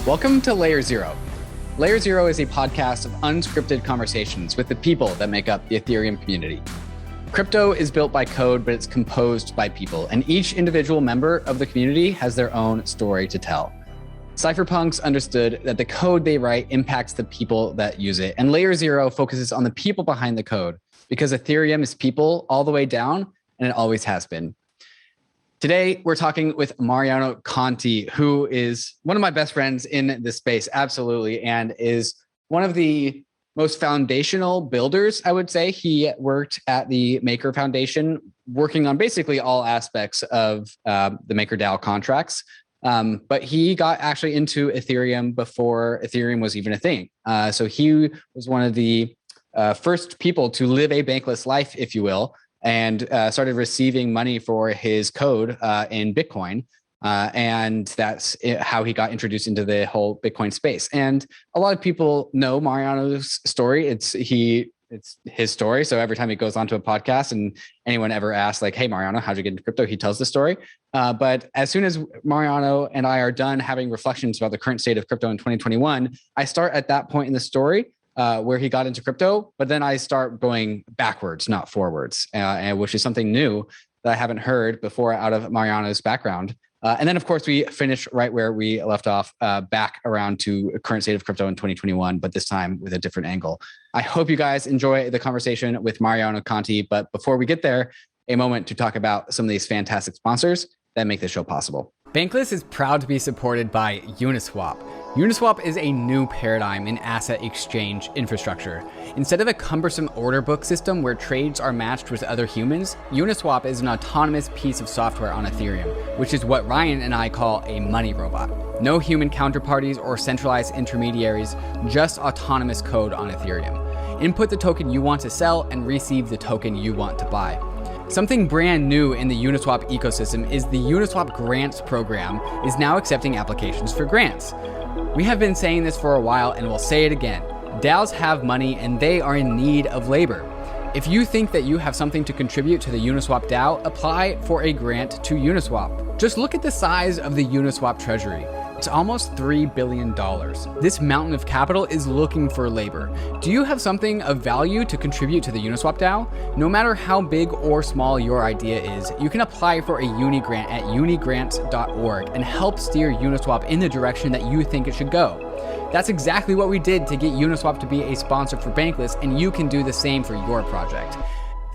Welcome to Layer Zero. Layer Zero is a podcast of unscripted conversations with the people that make up the Ethereum community. Crypto is built by code, but it's composed by people, and each individual member of the community has their own story to tell. Cypherpunks understood that the code they write impacts the people that use it, and Layer Zero focuses on the people behind the code because Ethereum is people all the way down, and it always has been. Today, we're talking with Mariano Conti, who is one of my best friends in this space, absolutely, and is one of the most foundational builders, I would say. He worked at the Maker Foundation, working on basically all aspects of the MakerDAO contracts. But he got actually into Ethereum before Ethereum was even a thing. So he was one of the first people to live a bankless life, if you will, and started receiving money for his code in Bitcoin. And that's how he got introduced into the whole Bitcoin space. And a lot of people know Mariano's story. It's his story. So every time he goes onto a podcast and anyone ever asks like, hey, Mariano, how'd you get into crypto? He tells the story. But as soon as Mariano and I are done having reflections about the current state of crypto in 2021, I start at that point in the story where he got into crypto, but then I start going backwards, not forwards, and which is something new that I haven't heard before out of Mariano's background. And then, of course, we finish right where we left off, back around to current state of crypto in 2021, but this time with a different angle. I hope you guys enjoy the conversation with Mariano Conti. But before we get there, a moment to talk about some of these fantastic sponsors that make this show possible. Bankless is proud to be supported by UNISWAP. UNISWAP is a new paradigm in asset exchange infrastructure. Instead of a cumbersome order book system where trades are matched with other humans, UNISWAP is an autonomous piece of software on Ethereum, which is what Ryan and I call a money robot. No human counterparties or centralized intermediaries, just autonomous code on Ethereum. Input the token you want to sell and receive the token you want to buy. Something brand new in the Uniswap ecosystem is the Uniswap Grants program is now accepting applications for grants. We have been saying this for a while and we'll say it again. DAOs have money and they are in need of labor. If you think that you have something to contribute to the Uniswap DAO, apply for a grant to Uniswap. Just look at the size of the Uniswap treasury. It's almost $3 billion. This mountain of capital is looking for labor. Do you have something of value to contribute to the Uniswap DAO? No matter how big or small your idea is, you can apply for a uni grant at unigrants.org and help steer Uniswap in the direction that you think it should go. That's exactly what we did to get Uniswap to be a sponsor for Bankless, and you can do the same for your project.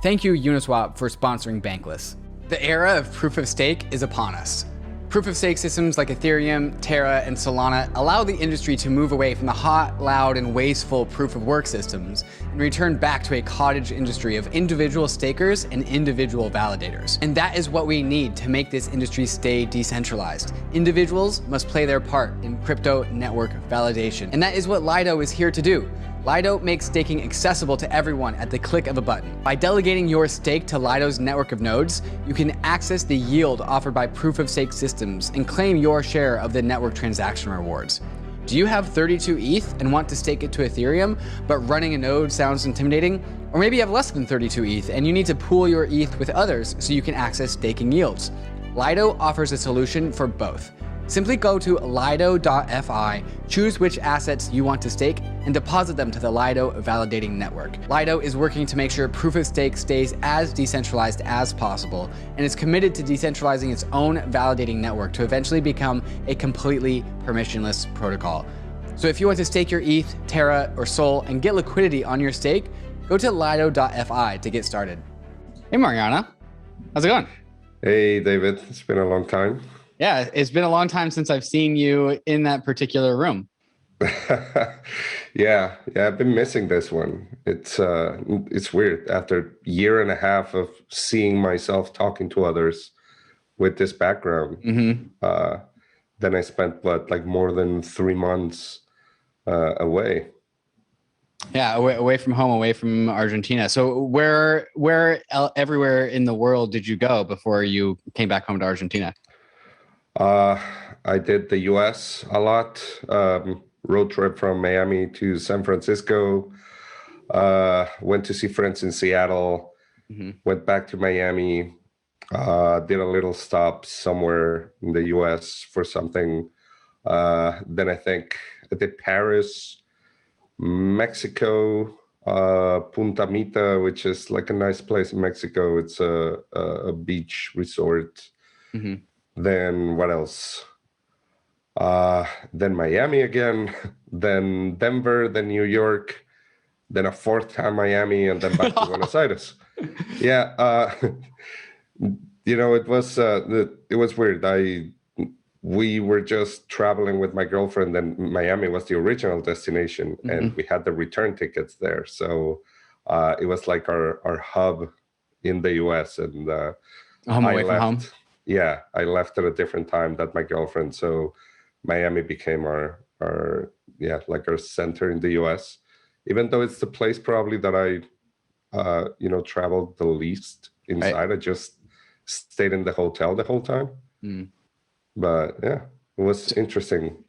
Thank you, Uniswap, for sponsoring Bankless. The era of proof of stake is upon us. Proof-of-stake systems like Ethereum, Terra, and Solana allow the industry to move away from the hot, loud, and wasteful proof-of-work systems and return back to a cottage industry of individual stakers and individual validators. And that is what we need to make this industry stay decentralized. Individuals must play their part in crypto network validation. And that is what LIDO is here to do. LIDO makes staking accessible to everyone at the click of a button. By delegating your stake to LIDO's network of nodes, you can access the yield offered by proof-of-stake systems and claim your share of the network transaction rewards. Do you have 32 ETH and want to stake it to Ethereum, but running a node sounds intimidating? Or maybe you have less than 32 ETH and you need to pool your ETH with others so you can access staking yields. LIDO offers a solution for both. Simply go to lido.fi, choose which assets you want to stake, and deposit them to the LIDO validating network. LIDO is working to make sure proof of stake stays as decentralized as possible, and is committed to decentralizing its own validating network to eventually become a completely permissionless protocol. So if you want to stake your ETH, Terra, or Sol and get liquidity on your stake, go to lido.fi to get started. Hey Mariano, how's it going? Hey David, it's been a long time. Yeah, it's been a long time since I've seen you in that particular room. Yeah, I've been missing this one. It's weird. After a year and a half of seeing myself talking to others with this background, then I spent more than 3 months away. Yeah, away from home, away from Argentina. So where everywhere in the world did you go before you came back home to Argentina? I did the US a lot, road trip from Miami to San Francisco, went to see friends in Seattle, went back to Miami, did a little stop somewhere in the US for something, Then I think I did Paris, Mexico, Punta Mita, which is like a nice place in Mexico. It's a beach resort. Then what else? Then Miami again, then Denver, then New York, then a fourth time Miami, and then back to Buenos Aires. Yeah, it was weird. We were just traveling with my girlfriend, and Miami was the original destination, and we had the return tickets there. So it was like our hub in the US, and home away from home. Yeah, I left at a different time than my girlfriend. So Miami became our center in the US, even though it's the place probably that I traveled the least inside. Right. I just stayed in the hotel the whole time. But yeah, it was interesting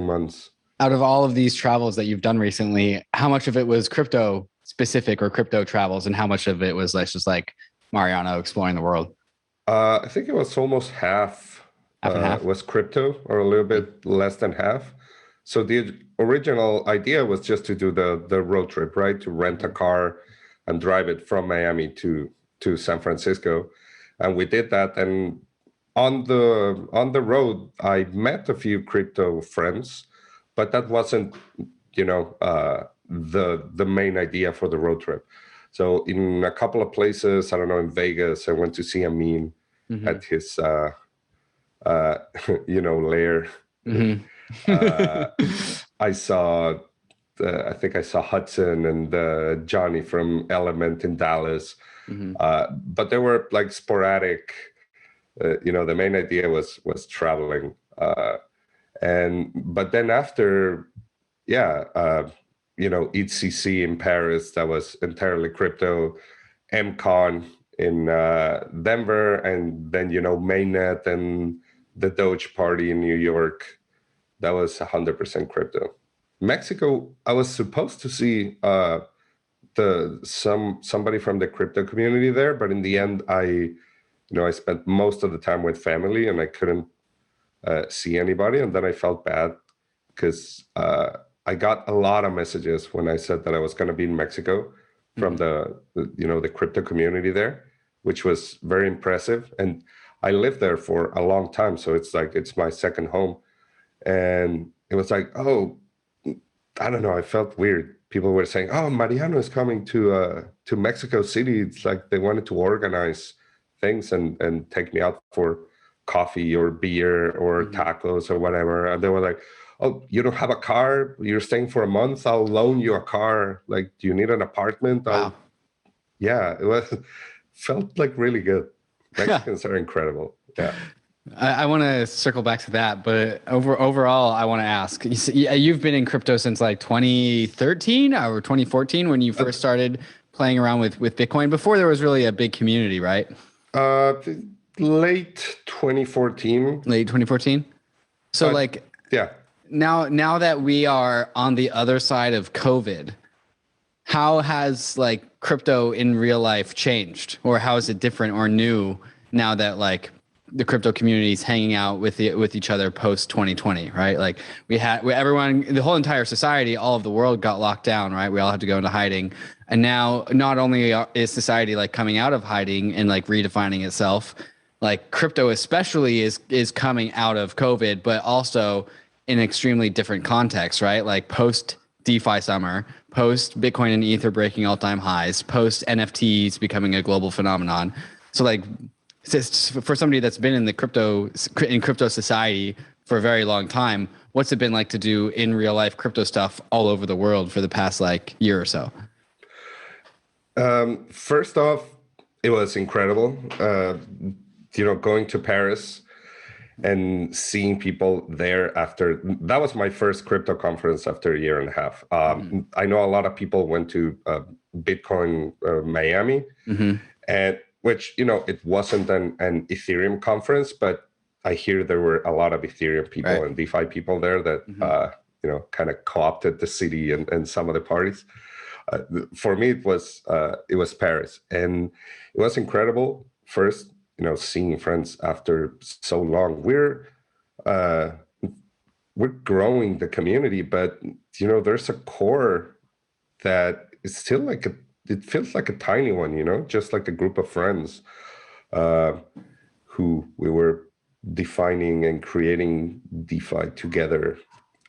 months. Out of all of these travels that you've done recently, how much of it was crypto specific or crypto travels, and how much of it was just like Mariano exploring the world? I think it was almost half. Was crypto, or a little bit less than half. So the original idea was just to do the road trip, right? To rent a car and drive it from Miami to San Francisco. And we did that. And on the road, I met a few crypto friends, but that wasn't, the main idea for the road trip. So in a couple of places, I don't know, in Vegas, I went to see Amin at his lair. I think I saw Hudson and Johnny from Element in Dallas, but they were like sporadic. The main idea was traveling, but then after, ECC in Paris, that was entirely crypto. MCon in Denver, and then Mainnet and the Doge party in New York, that was 100% crypto. Mexico, I was supposed to see somebody from the crypto community there, but in the end, I spent most of the time with family, and I couldn't see anybody. And then I felt bad because I got a lot of messages when I said that I was going to be in Mexico from the crypto community there, which was very impressive. And I lived there for a long time, so it's my second home. And it was like, oh, I don't know, I felt weird. People were saying, oh, Mariano is coming to Mexico City. It's like they wanted to organize things and take me out for coffee or beer or tacos or whatever. And they were like, oh, you don't have a car? You're staying for a month? I'll loan you a car. Like, do you need an apartment? Wow. Yeah, it felt like really good. Mexicans are incredible. Yeah. I want to circle back to that, but overall, I want to ask, you've been in crypto since like 2013 or 2014 when you first started playing around with Bitcoin, before there was really a big community, right? Late 2014. Late 2014. So yeah. Now that we are on the other side of COVID, how has crypto in real life changed, or how is it different or new now that the crypto community is hanging out with each other post 2020, right? Everyone, the whole entire society, all of the world got locked down, right? We all had to go into hiding. And now not only is society coming out of hiding and redefining itself, crypto especially is coming out of COVID, but also in extremely different context, right? Post DeFi summer, post Bitcoin and Ether breaking all-time highs, post NFTs becoming a global phenomenon. So for somebody that's been in crypto society for a very long time, what's it been like to do in real life crypto stuff all over the world for the past year or so? First off, it was incredible. Going to Paris and seeing people there that was my first crypto conference after a year and a half. I know a lot of people went to Bitcoin Miami, and which, it wasn't an Ethereum conference, but I hear there were a lot of Ethereum people and DeFi people there that, kind of co-opted the city and some of the parties. For me, it was Paris, and it was incredible. First, seeing friends after so long. we're growing the community, but you know, there's a core that is still like it feels like a tiny one, you know, just like a group of friends who we were defining and creating DeFi together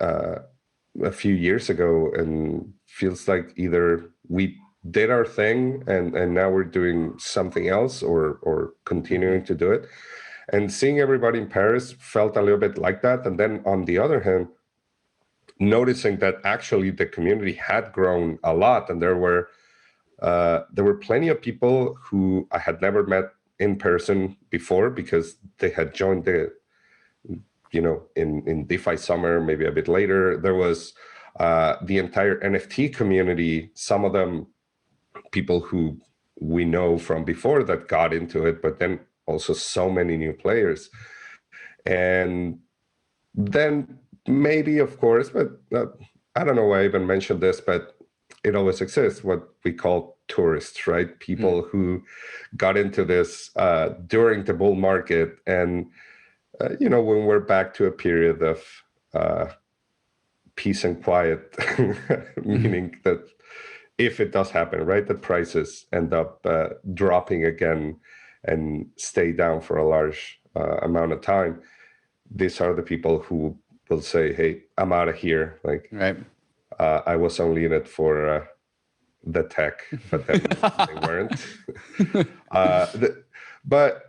a few years ago, and feels like either we did our thing and now we're doing something else, or continuing to do it. And seeing everybody in Paris felt a little bit like that. And then on the other hand, noticing that actually the community had grown a lot, and there were plenty of people who I had never met in person before because they had joined the, you know, in DeFi summer, maybe a bit later. There was the entire NFT community, some of them people who we know from before that got into it, but then also so many new players. And then maybe, of course, but I don't know why I even mentioned this, but it always exists, what we call tourists, right? People who got into this during the bull market. And, you know, when we're back to a period of peace and quiet, meaning that if it does happen, right, the prices end up dropping again and stay down for a large amount of time, these are the people who will say, hey, I'm out of here. Like, right. I was only in it for the tech, but then they weren't. But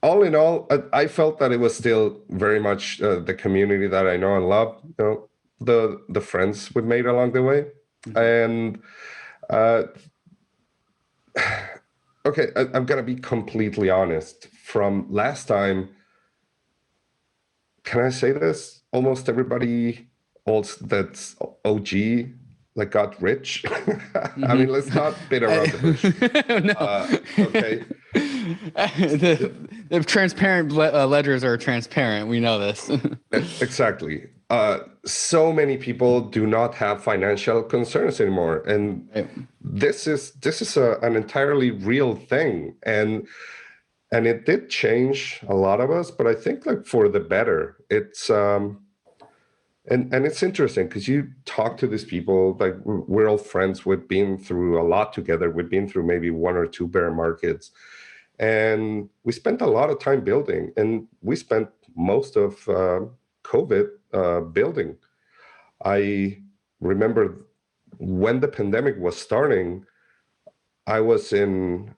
all in all, I felt that it was still very much the community that I know and love, you know, the friends we made along the way. And okay, I'm gonna be completely honest. From last time, can I say this? Almost everybody else that's OG like got rich. I mean, let's not beat around the bush. Okay. The transparent ledgers are transparent. We know this. Exactly. So many people do not have financial concerns anymore, and this is an entirely real thing, and it did change a lot of us, but I think like for the better. It's and it's interesting because you talk to these people, like we're all friends. We've been through a lot together. We've been through maybe 1 or 2 bear markets, and we spent a lot of time building, and we spent most of COVID building. I remember when the pandemic was starting, I was in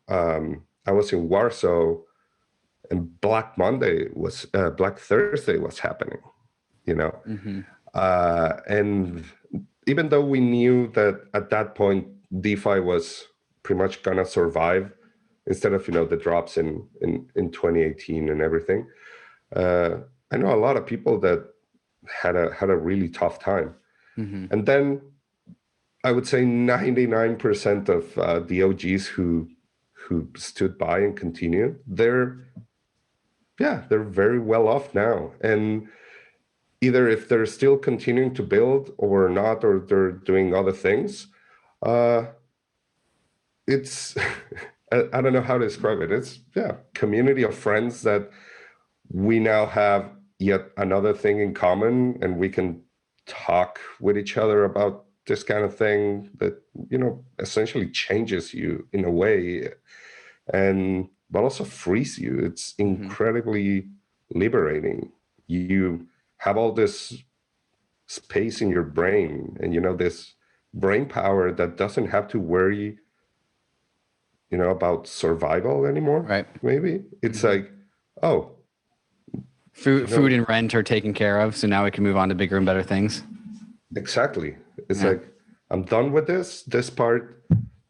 Warsaw, and Black Thursday was happening, you know. And even though we knew that at that point DeFi was pretty much gonna survive instead of, you know, the drops in 2018 and everything, I know a lot of people that had a really tough time. And then I would say 99% of the OGs who stood by and continued, they're very well off now. And either if they're still continuing to build or not, or they're doing other things, it's I don't know how to describe it. It's community of friends that we now have yet another thing in common, and we can talk with each other about this kind of thing that, you know, essentially changes you in a way, and but also frees you. It's incredibly liberating. You have all this space in your brain, and, you know, this brain power that doesn't have to worry, you know, about survival anymore. Right. Maybe it's like, oh, food and rent are taken care of, so now we can move on to bigger and better things. Exactly. It's like, I'm done with this. This part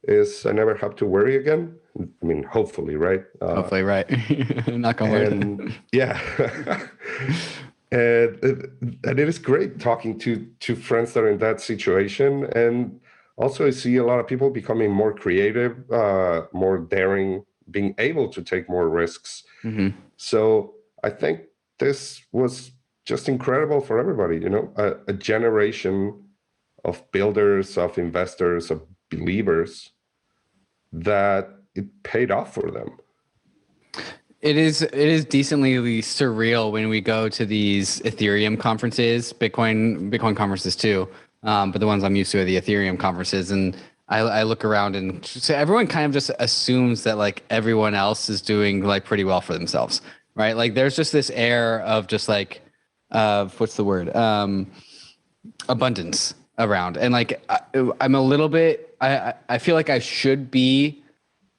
is, I never have to worry again. I mean, hopefully, right? Hopefully, right. Knock on wood. Yeah. And it is great talking to friends that are in that situation. And also I see a lot of people becoming more creative, more daring, being able to take more risks. So I think this was just incredible for everybody, you know, a generation of builders, of investors, of believers, that it paid off for them. It is decently surreal when we go to these Ethereum conferences, Bitcoin conferences too. But the ones I'm used to are the Ethereum conferences, and I look around and so everyone kind of just assumes that like everyone else is doing like pretty well for themselves, right? Like there's just this air of just like what's the word? Abundance around, and like I'm a little bit. I feel like I should be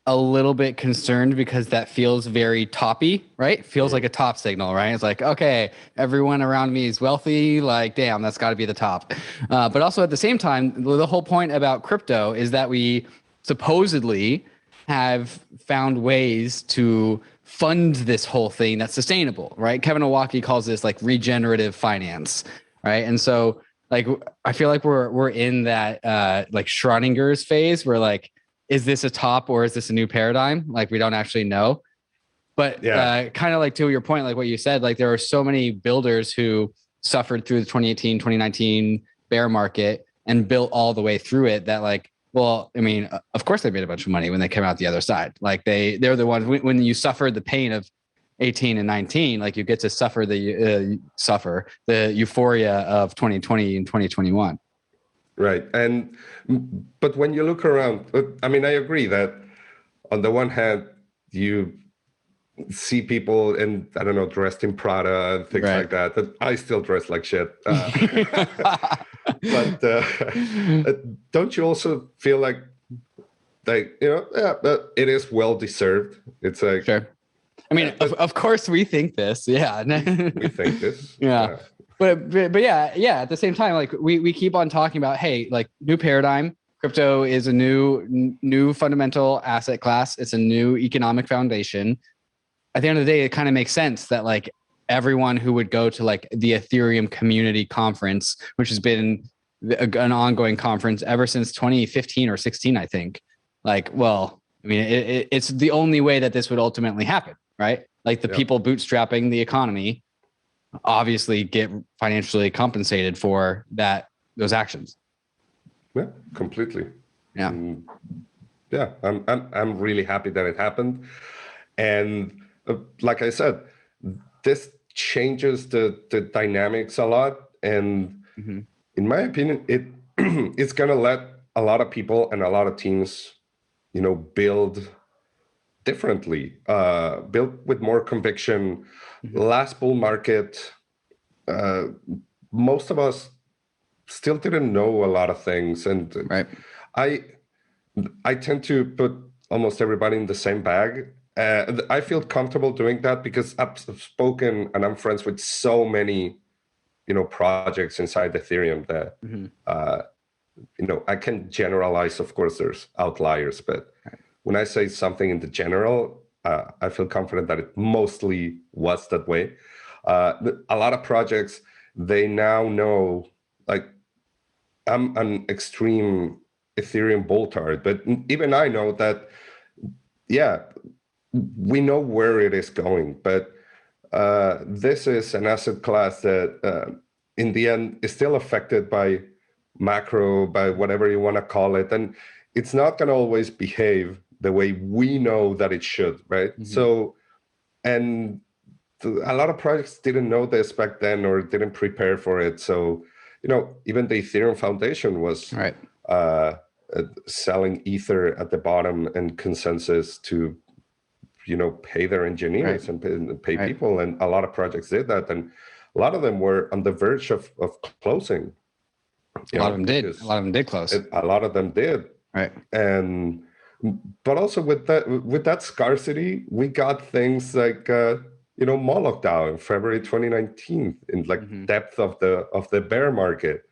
a little bit concerned because that feels very toppy, right? Feels like a top signal, right? It's like, okay, everyone around me is wealthy. Like, damn, that's got to be the top. But also at the same time, the whole point about crypto is that we supposedly have found ways to fund this whole thing that's sustainable, right? Kevin Owocki calls this like regenerative finance, right? And so like I feel like we're in that like Schrodinger's phase where like, is this a top or is this a new paradigm? Like we don't actually know. But kind of like to your point, like what you said, like there are so many builders who suffered through the 2018, 2019 bear market and built all the way through it that like, well, I mean, of course they made a bunch of money when they came out the other side. Like they're the ones when you suffered the pain of 18 and 19, like you get to suffer the euphoria of 2020 and 2021. Right. But when you look around, I mean, I agree that on the one hand, you see people and I don't know, dressed in Prada and things like that. I still dress like shit. But don't you also feel like you know, it is well deserved? It's like, sure. I mean, of course we think this. Yeah. we think this. Yeah. But yeah, at the same time, like we keep on talking about, hey, like new paradigm, crypto is a new fundamental asset class. It's a new economic foundation. At the end of the day, it kind of makes sense that like everyone who would go to like the Ethereum community conference, which has been an ongoing conference ever since 2015 or 16, I think. Like, well, I mean, it's the only way that this would ultimately happen, right? Like the people bootstrapping the economy obviously get financially compensated for those actions. Yeah, completely. Yeah. Yeah, I'm really happy that it happened. And like I said, this changes the dynamics a lot. And in my opinion, it's going to let a lot of people and a lot of teams, you know, build differently, build with more conviction. Last bull market, most of us still didn't know a lot of things. And I tend to put almost everybody in the same bag. I feel comfortable doing that because I've spoken and I'm friends with so many, you know, projects inside Ethereum that, you know, I can generalize. Of course, there's outliers, but when I say something in the general, I feel confident that it mostly was that way. A lot of projects, they now know, like, I'm an extreme Ethereum bulltard, but even I know that, yeah, we know where it is going, but this is an asset class that in the end is still affected by macro, by whatever you want to call it. And it's not going to always behave the way we know that it should, right? So, and a lot of projects didn't know this back then or didn't prepare for it. So, you know, even the Ethereum Foundation was selling Ether at the bottom and consensus to, you know, pay their engineers and pay people. And a lot of projects did that. And a lot of them were on the verge of closing. A lot of them did. A lot of them did close. A lot of them did. Right. And, but also with that scarcity, we got things like, you know, Moloch DAO in February 2019 in like depth of the bear market.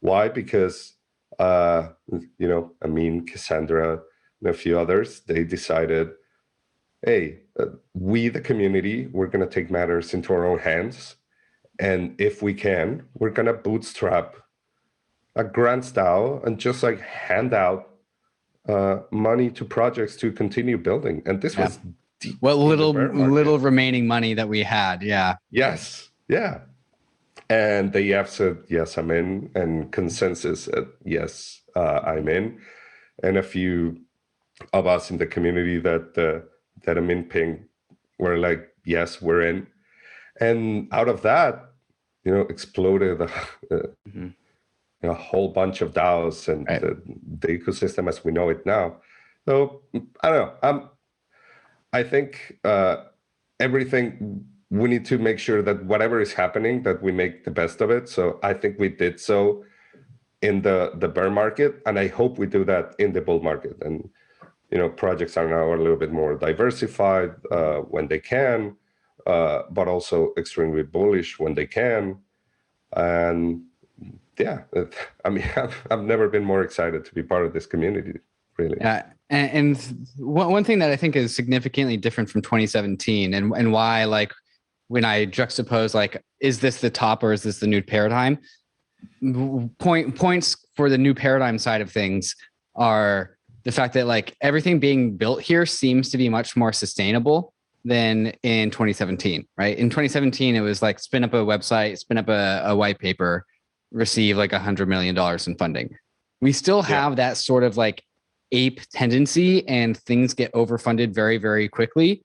Why? Because, you know, Amin, Cassandra, and a few others, they decided, hey, we, the community, we're going to take matters into our own hands. And if we can, we're going to bootstrap a grant DAO and just like hand out money to projects to continue building. And this was what little remaining money that we had. Yeah. Yes. Yeah. And the EF said, yes, I'm in. And consensus said, yes, I'm in. And a few of us in the community that I'm in ping we're like, yes, we're in. And out of that, exploded a whole bunch of DAOs and Right. the ecosystem as we know it now. So I don't know. I think everything, we need to make sure that whatever is happening, that we make the best of it. So I think we did so in the bear market, and I hope we do that in the bull market. And projects are now a little bit more diversified when they can, but also extremely bullish when they can. And yeah, I mean, I've never been more excited to be part of this community, really. Yeah, and one thing that I think is significantly different from 2017, and why, like, when I juxtapose, like, is this the top or is this the new paradigm? Points for the new paradigm side of things are the fact that, like, everything being built here seems to be much more sustainable than in 2017, right? In 2017, it was like spin up a website, spin up a white paper, receive like $100 million in funding. We still have that sort of like ape tendency, and things get overfunded very, very quickly.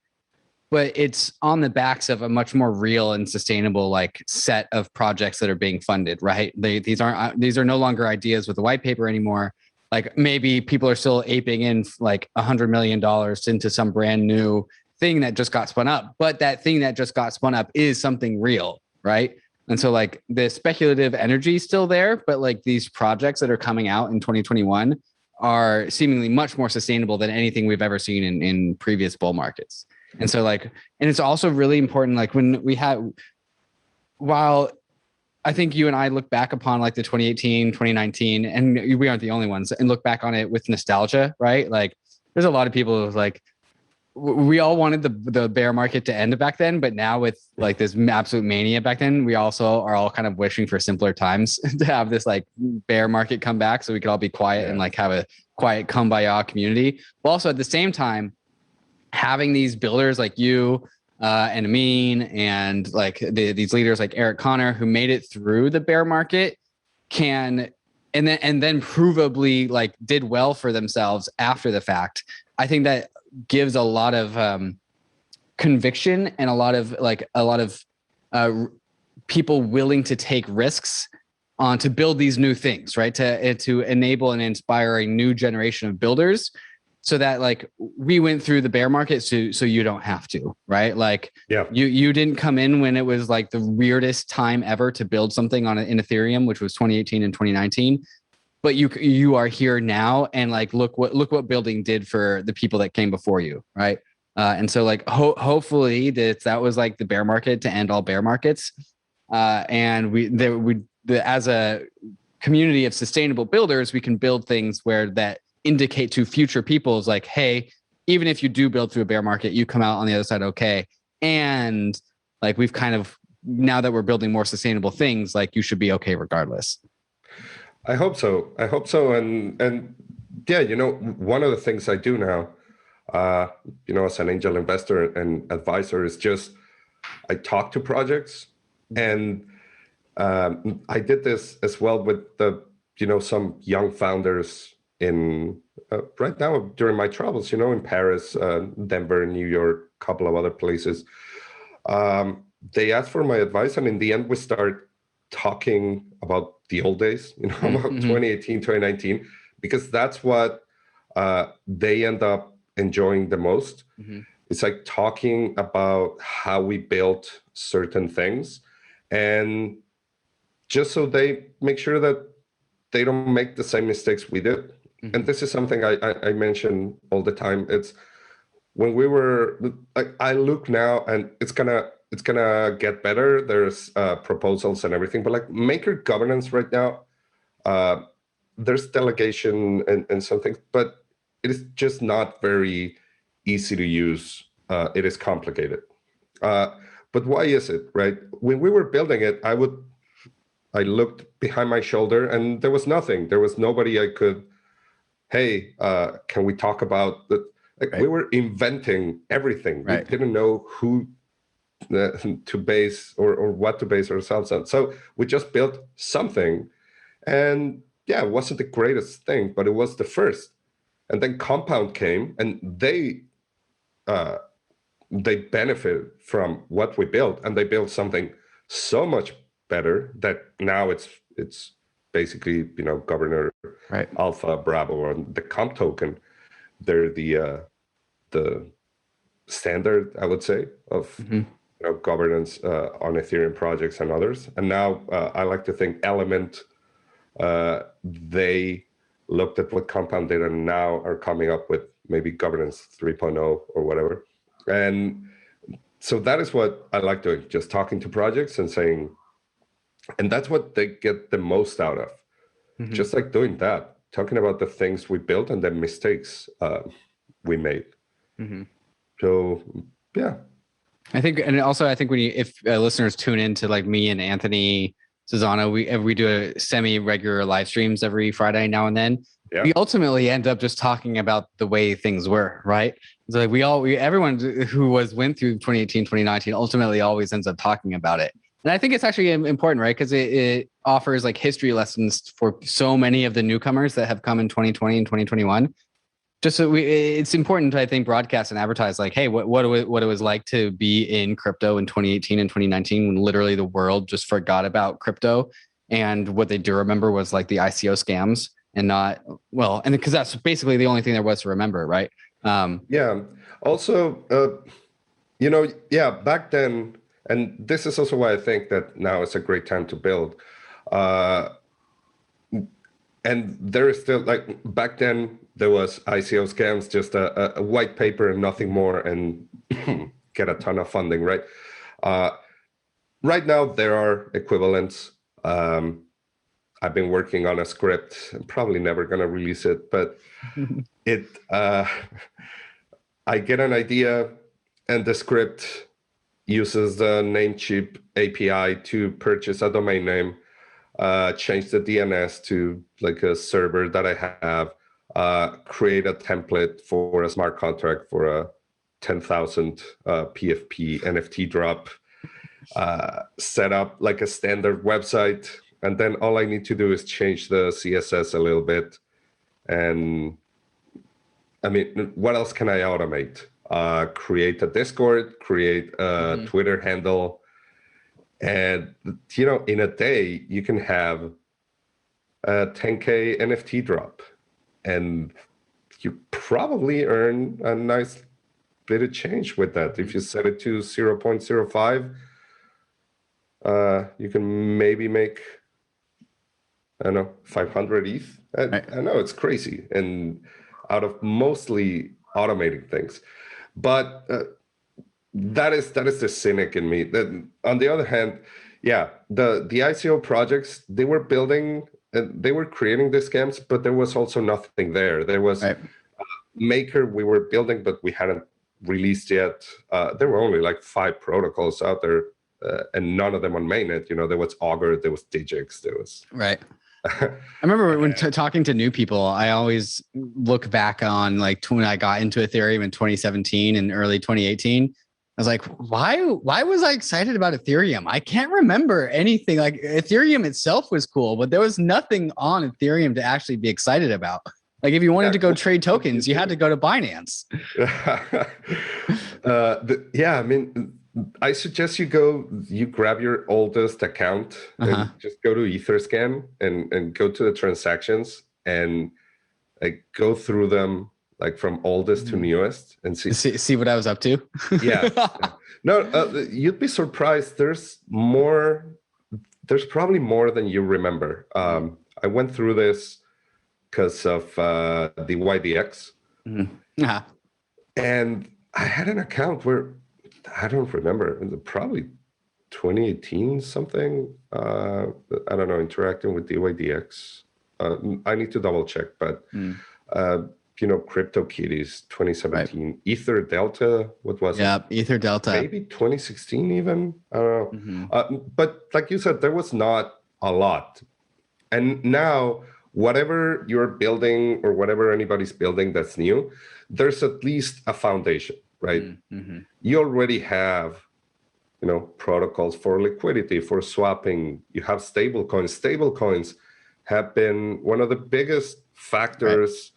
But it's on the backs of a much more real and sustainable like set of projects that are being funded, right? These are no longer ideas with a white paper anymore. Like, maybe people are still aping in like $100 million into some brand new thing that just got spun up, but that thing that just got spun up is something real, right? And so like the speculative energy is still there, but like these projects that are coming out in 2021 are seemingly much more sustainable than anything we've ever seen in previous bull markets. And so like, and it's also really important, like when we had, while I think you and I look back upon like the 2018, 2019, and we aren't the only ones, and look back on it with nostalgia, right? Like there's a lot of people who's like, we all wanted the bear market to end back then, but now with like this absolute mania back then, we also are all kind of wishing for simpler times to have this like bear market come back so we could all be quiet and like have a quiet kumbaya community. But also at the same time, having these builders like you and Amin and like these leaders like Eric Connor who made it through the bear market and then provably like did well for themselves after the fact. I think that gives a lot of conviction and a lot of people willing to take risks on to build these new things, right? To enable and inspire a new generation of builders, so that like we went through the bear market, so you don't have to, right? Like you didn't come in when it was like the weirdest time ever to build something in Ethereum, which was 2018 and 2019. But you are here now, and like look what building did for the people that came before you, right? And so like hopefully that was like the bear market to end all bear markets, and as a community of sustainable builders, we can build things where that indicate to future peoples like, hey, even if you do build through a bear market, you come out on the other side okay. And like we've kind of, now that we're building more sustainable things, like you should be okay regardless. I hope so. And yeah, one of the things I do now, as an angel investor and advisor, is just I talk to projects, and I did this as well with some young founders in right now during my travels, in Paris, Denver, New York, a couple of other places. They asked for my advice, and in the end, we start talking about the old days, about 2018, 2019, because that's what they end up enjoying the most. It's like talking about how we built certain things, and just so they make sure that they don't make the same mistakes we did. And this is something I mention all the time. It's when we were, I look now, and it's gonna get better. There's proposals and everything, but like maker governance right now, there's delegation and some things, but it is just not very easy to use. It is complicated. But why is it, right? When we were building it, I looked behind my shoulder, and there was nothing. There was nobody I could, hey, can we talk about that? Like, we were inventing everything. We didn't know who to base or what to base ourselves on. So we just built something, and it wasn't the greatest thing, but it was the first. And then Compound came, and they they benefit from what we built, and they built something so much better that now it's basically, you know, Governor Alpha Bravo or the comp token. They're the standard, I would say, of you know, governance on Ethereum projects and others. And now I like to think Element, they looked at what Compound did and now are coming up with maybe governance 3.0 or whatever. And so that is what I like doing, just talking to projects and saying, and that's what they get the most out of. Just like doing that, talking about the things we built and the mistakes we made. So yeah, I think when if listeners tune in to like me and Anthony Susano, we do a semi-regular live streams every Friday now and then. Yeah. We ultimately end up just talking about the way things were, right? It's like everyone who went through 2018, 2019 ultimately always ends up talking about it. And I think it's actually important, right? Because it offers like history lessons for so many of the newcomers that have come in 2020 and 2021. Just so it's important to, I think, broadcast and advertise like, hey, what it was like to be in crypto in 2018 and 2019 when literally the world just forgot about crypto. And what they do remember was like the ICO scams and not, well, and because that's basically the only thing there was to remember, right? Yeah. Also, you know, yeah, back then, and this is also why I think that now is a great time to build. And there is still, like, back then, there was ICO scams, just a white paper and nothing more, and get a ton of funding, right? Right now, there are equivalents. I've been working on a script. I'm probably never going to release it, but I get an idea, and the script uses the Namecheap API to purchase a domain name, change the DNS to like a server that I have, create a template for a smart contract for a 10,000 PFP NFT drop, set up like a standard website, and then all I need to do is change the CSS a little bit. And I mean, what else can I automate? Create a Discord, create a Twitter handle, and you know, in a day you can have a 10K NFT drop, and you probably earn a nice bit of change with that. If you set it to 0.05, you can maybe make, I don't know, 500 ETH. I know it's crazy, and out of mostly automating things. But that is the cynic in me. On the other hand, yeah, the ICO projects, they were building, they were creating the scams, but there was also nothing there. There was Maker we were building, but we hadn't released yet. There were only like 5 protocols out there, and none of them on mainnet. You know, there was Augur, there was Digix, there was I remember when talking to new people, I always look back on like when I got into Ethereum in 2017 and early 2018. I was like, why was I excited about Ethereum? I can't remember anything. Like Ethereum itself was cool, but there was nothing on Ethereum to actually be excited about. Like if you wanted to go trade tokens, you had to go to Binance. Yeah, I mean, I suggest you grab your oldest account and just go to Etherscan and go to the transactions and like go through them like from oldest to newest and see what I was up to. Yeah. No, you'd be surprised. There's probably more than you remember. I went through this because of the YDX. And I had an account where I don't remember, probably 2018 something. I don't know, interacting with DYDX. I need to double check, but you know, CryptoKitties 2017, Ether Delta, what was it? Yeah, Ether Delta. Maybe 2016 even, I don't know. But like you said, there was not a lot. And now, whatever you're building or whatever anybody's building that's new, there's at least a foundation, right? You already have, you know, protocols for liquidity, for swapping. You have stablecoins. Stablecoins have been one of the biggest factors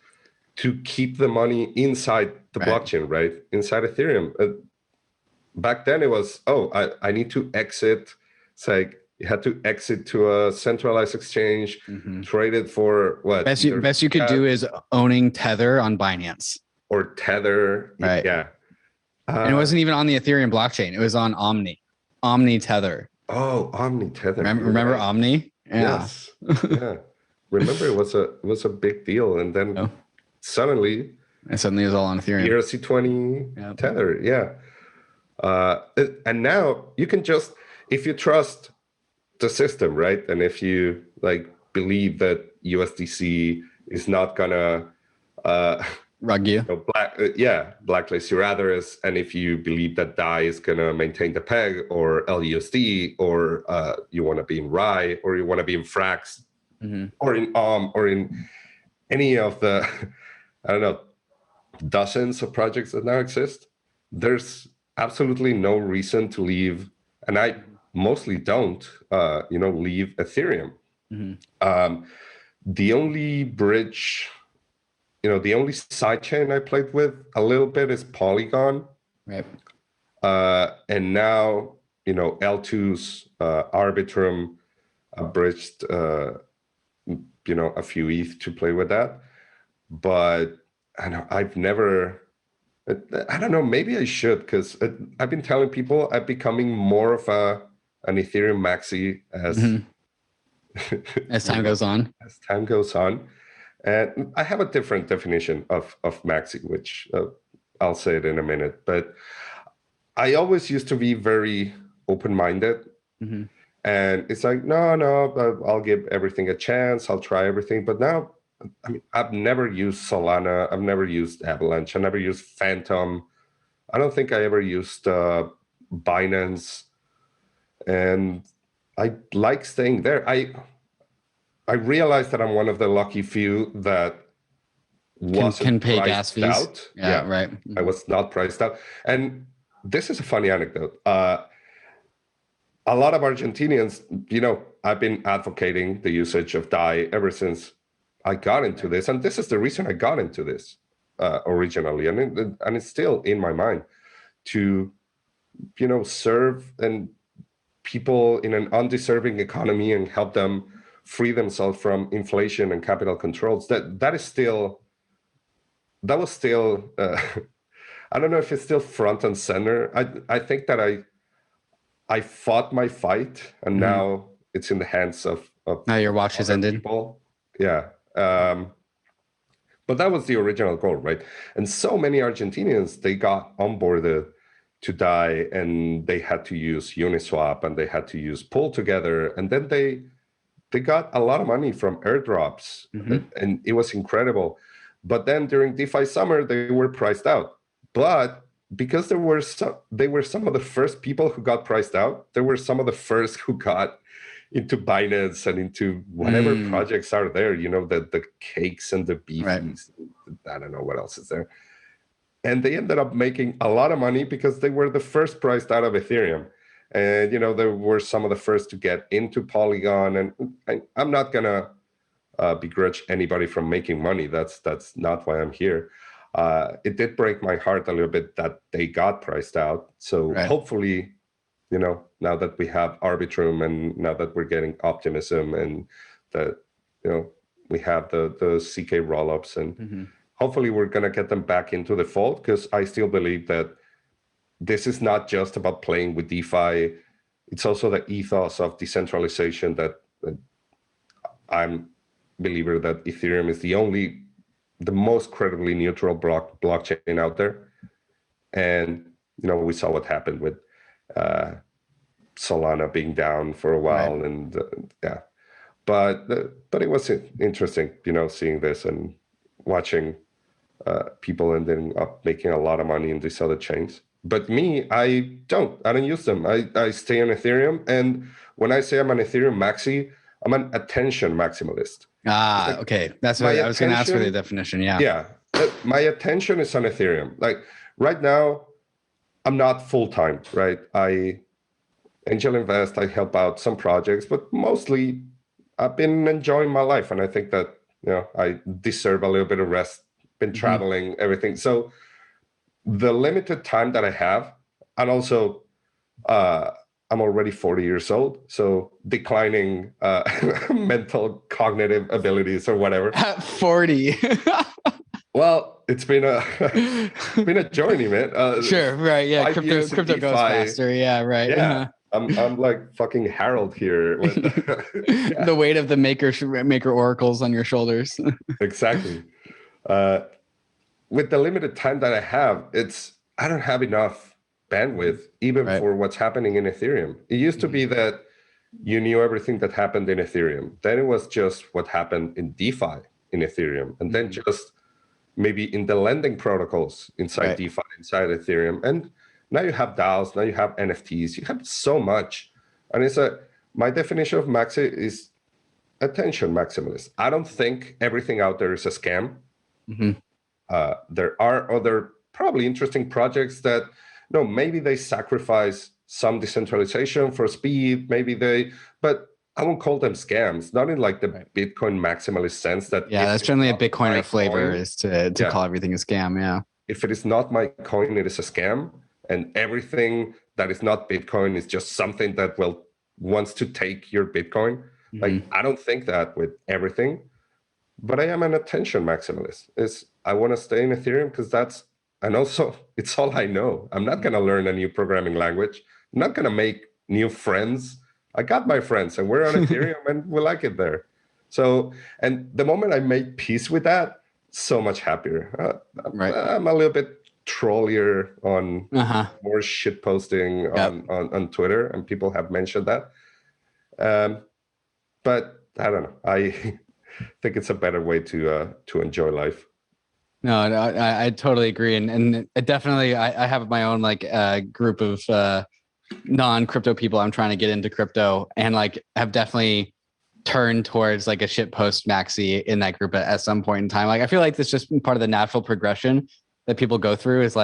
to keep the money inside the blockchain, right? Inside Ethereum. back then it was, oh, I need to exit. It's like you had to exit to a centralized exchange, trade it for what? Best you could do is owning Tether on Binance. Or Tether. Right. Yeah. And it wasn't even on the Ethereum blockchain. It was on Omni Tether. Oh, Omni Tether. Remember right. Omni? Yeah. Yes. Yeah. Remember it was a big deal. And then suddenly it was all on Ethereum. ERC20 Tether. Yeah. And now you can just, if you trust the system, right? And if you like believe that USDC is not gonna rug you, blacklist your others, and if you believe that DAI is gonna maintain the peg, or LUSD, or you want to be in RAI, or you want to be in Frax, or in or in any of the I don't know, dozens of projects that now exist, there's absolutely no reason to leave, and I mostly don't, leave Ethereum. The only bridge, the only sidechain I played with a little bit is Polygon. Right. And now, L2's Arbitrum bridged, a few ETH to play with that. But I don't know, maybe I should, because I've been telling people I'm becoming more of an Ethereum maxi as time goes on. As time goes on. And I have a different definition of maxi, which I'll say it in a minute. But I always used to be very open-minded. And it's like, no, I'll give everything a chance. I'll try everything. But now, I mean, I've never used Solana. I've never used Avalanche. I never used Phantom. I don't think I ever used Binance. And I like staying there. I realized that I'm one of the lucky few that can pay gas fees out. Yeah, right. I was not priced out. And this is a funny anecdote. A lot of Argentinians, I've been advocating the usage of DAI ever since I got into this. And this is the reason I got into this originally. And it's still in my mind to, serve and people in an undeserving economy and help them free themselves from inflation and capital controls. That was still I don't know if it's still front and center. I think that I fought my fight, and now it's in the hands of now your watch has ended. People. Yeah. But that was the original goal, right? And so many Argentinians, they got onboarded to DAI, and they had to use Uniswap, and they had to use Pull Together, and then they got a lot of money from airdrops, and it was incredible. But then during DeFi summer, they were priced out. But because they were some of the first people who got priced out, there were some of the first who got into Binance and into whatever projects are there, the cakes and the beefies. Right. I don't know what else is there. And they ended up making a lot of money because they were the first priced out of Ethereum. And, they were some of the first to get into Polygon. And I'm not going to begrudge anybody from making money. That's not why I'm here. It did break my heart a little bit that they got priced out. So hopefully, now that we have Arbitrum, and now that we're getting Optimism, and that, we have the CK rollups, and hopefully we're going to get them back into the fold, because I still believe that this is not just about playing with DeFi. It's also the ethos of decentralization that I'm a believer that Ethereum is the most credibly neutral blockchain out there. And, we saw what happened with Solana being down for a while. Right. And but it was interesting, seeing this and watching people ending up making a lot of money in these other chains. But me, I don't use them. I stay on Ethereum. And when I say I'm an Ethereum maxi, I'm an attention maximalist. Okay. That's what I was going to ask for the definition. Yeah. Yeah. My attention is on Ethereum. Like right now, I'm not full-time, right? I angel invest, I help out some projects, but mostly I've been enjoying my life. And I think that, I deserve a little bit of rest, been traveling, everything. So the limited time that I have, and also, I'm already 40 years old, so declining mental cognitive abilities or whatever. At 40. Well, it's been a journey, man. Sure, right, yeah. 5 years in Crypto goes DeFi. faster, yeah, right. Yeah, I'm like fucking Harold here. The weight of the maker oracles on your shoulders. Exactly. With the limited time that I have, I don't have enough bandwidth even for what's happening in Ethereum. It used to be that you knew everything that happened in Ethereum. Then it was just what happened in DeFi in Ethereum, and then just maybe in the lending protocols inside DeFi, inside Ethereum. And now you have DAOs, now you have NFTs, you have so much. And my definition of maxi is attention maximalist. I don't think everything out there is a scam. There are other probably interesting projects that, maybe they sacrifice some decentralization for speed, but I won't call them scams, not in like the Bitcoin maximalist sense that. Yeah, that's generally a Bitcoiner flavor is to call everything a scam. Yeah. If it is not my coin, it is a scam. And everything that is not Bitcoin is just something that wants to take your Bitcoin. Like, I don't think that with everything, but I am an attention maximalist. I want to stay in Ethereum because and also it's all I know. I'm not going to learn a new programming language. I'm not going to make new friends. I got my friends and we're on Ethereum and we like it there. So, and the moment I make peace with that, so much happier. I'm a little bit trollier on more shit posting on Twitter, and people have mentioned that. But I don't know. I think it's a better way to enjoy life. No, I totally agree, and definitely I have my own group of non-crypto people. I'm trying to get into crypto, and have definitely turned towards a shit post maxi in that group at some point in time. I feel like that's just part of the natural progression that people go through. Is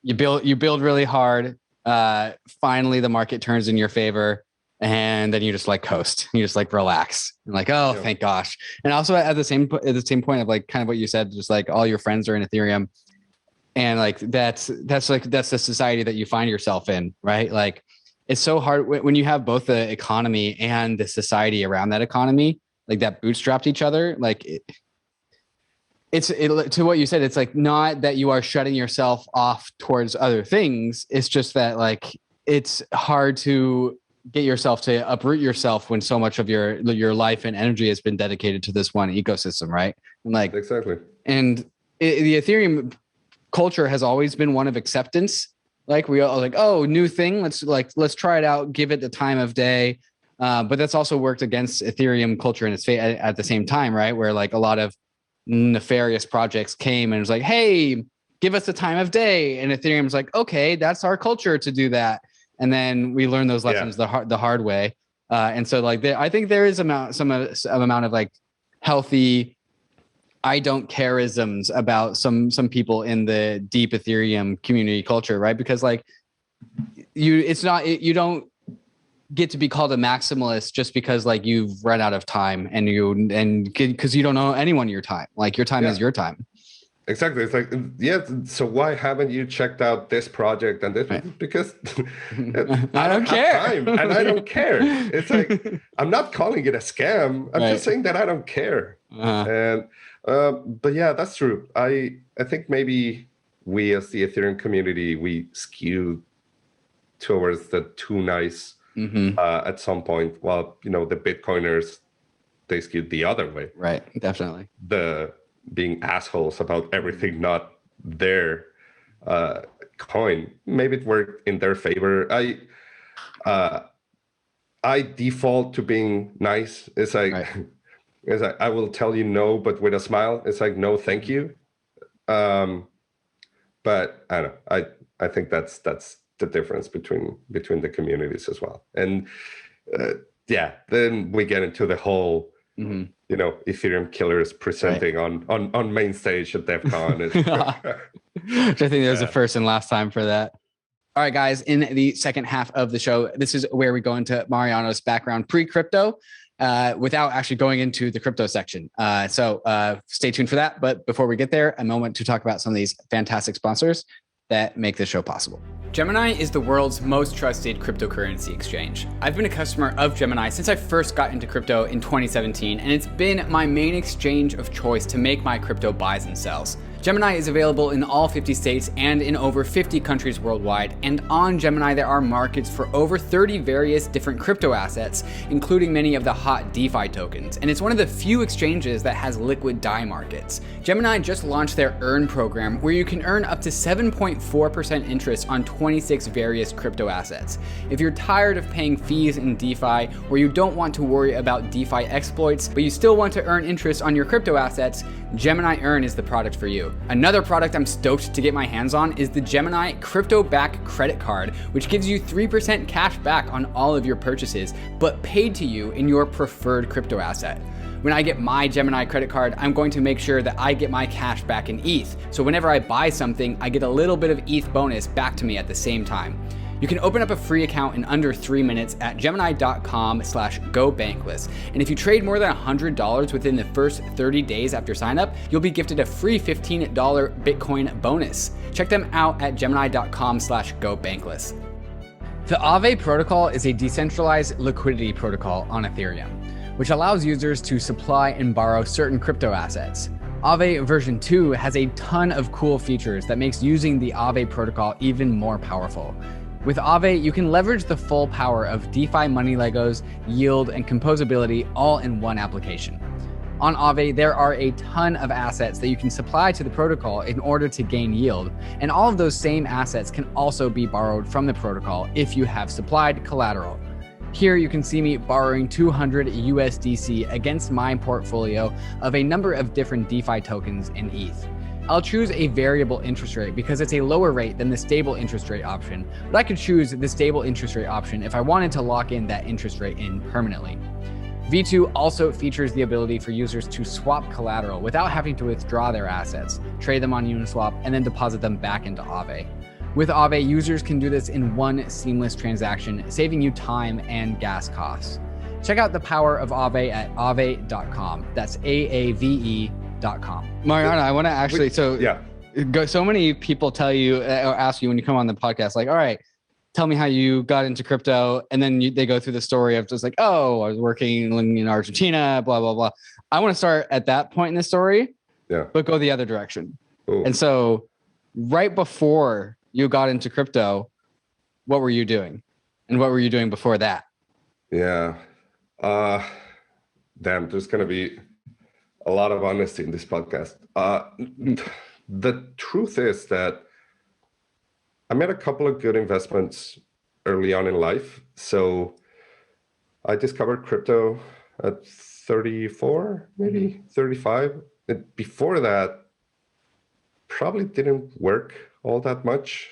you build really hard. Finally, the market turns in your favor. And then you just coast, you just relax and thank gosh. And also at the same point of kind of what you said, just all your friends are in Ethereum, and that's the society that you find yourself in, right? It's so hard when you have both the economy and the society around that economy, that bootstrapped each other. To what you said, it's not that you are shutting yourself off towards other things. It's just that it's hard to get yourself to uproot yourself when so much of your life and energy has been dedicated to this one ecosystem, right? And exactly. And the Ethereum culture has always been one of acceptance. We all new thing. Let's try it out. Give it the time of day. But that's also worked against Ethereum culture in its at the same time, right? Where a lot of nefarious projects came and was hey, give us the time of day. And Ethereum's okay, that's our culture to do that. And then we learn those lessons the hard way. And so I think there is some amount of healthy I don't care-isms about some people in the deep Ethereum community culture, right? Because you don't get to be called a maximalist just because you've run out of time and because you don't know anyone your time. Your time is your time. Exactly. It's so why haven't you checked out this project and this? Right. Because I don't care. Time, and I don't care. It's I'm not calling it a scam. I'm just saying that I don't care. And but yeah, that's true. I think maybe we as the Ethereum community, we skew towards the too nice at some point, while the Bitcoiners, they skewed the other way. Right. Definitely. The being assholes about everything not their coin. Maybe it worked in their favor. I default to being nice. It's I will tell you no, but with a smile. It's no, thank you. But I don't know. I think that's the difference between the communities as well. And then we get into the whole Ethereum killers presenting on main stage at DEF CON. I think there's a first and last time for that. All right, guys, in the second half of the show, this is where we go into Mariano's background pre-crypto without actually going into the crypto section. So stay tuned for that. But before we get there, a moment to talk about some of these fantastic sponsors. that make this show possible. Gemini is the world's most trusted cryptocurrency exchange. I've been a customer of Gemini since I first got into crypto in 2017, and it's been my main exchange of choice to make my crypto buys and sells. Gemini is available in all 50 states and in over 50 countries worldwide, and on Gemini there are markets for over 30 various different crypto assets, including many of the hot DeFi tokens, and it's one of the few exchanges that has liquid DAI markets. Gemini just launched their Earn program, where you can earn up to 7.4% interest on 26 various crypto assets. If you're tired of paying fees in DeFi, or you don't want to worry about DeFi exploits, but you still want to earn interest on your crypto assets, Gemini Earn is the product for you. Another product I'm stoked to get my hands on is the Gemini Crypto Back Credit Card, which gives you 3% cash back on all of your purchases, but paid to you in your preferred crypto asset. When I get my Gemini credit card, I'm going to make sure that I get my cash back in ETH. So whenever I buy something, I get a little bit of ETH bonus back to me at the same time. You can open up a free account in under 3 minutes at gemini.com/gobankless. And if you trade more than $100 within the first 30 days after signup, you'll be gifted a free $15 Bitcoin bonus. Check them out at gemini.com/gobankless. The AAVE protocol is a decentralized liquidity protocol on Ethereum, which allows users to supply and borrow certain crypto assets. AAVE version 2 has a ton of cool features that makes using the AAVE protocol even more powerful. With AAVE, you can leverage the full power of DeFi money Legos, yield, and composability all in one application. On AAVE, there are a ton of assets that you can supply to the protocol in order to gain yield, and all of those same assets can also be borrowed from the protocol if you have supplied collateral. Here you can see me borrowing 200 USDC against my portfolio of a number of different DeFi tokens in ETH. I'll choose a variable interest rate because it's a lower rate than the stable interest rate option, but I could choose the stable interest rate option if I wanted to lock in that interest rate in permanently. V2 also features the ability for users to swap collateral without having to withdraw their assets, trade them on UNISWAP, and then deposit them back into AAVE. With AAVE, users can do this in one seamless transaction, saving you time and gas costs. Check out the power of AAVE at aave.com. That's AAVE.com. Mariano, I want to actually, so many people tell you or ask you when you come on the podcast, like, all right, tell me how you got into crypto. And then they go through the story of just like, oh, I was working in Argentina, blah, blah, blah. I want to start at that point in the story, but go the other direction. Ooh. And so right before you got into crypto, what were you doing? And what were you doing before that? Yeah. Damn, there's going to be a lot of honesty in this podcast. The truth is that I made a couple of good investments early on in life. So I discovered crypto at 34, maybe 35. And before that, probably didn't work all that much.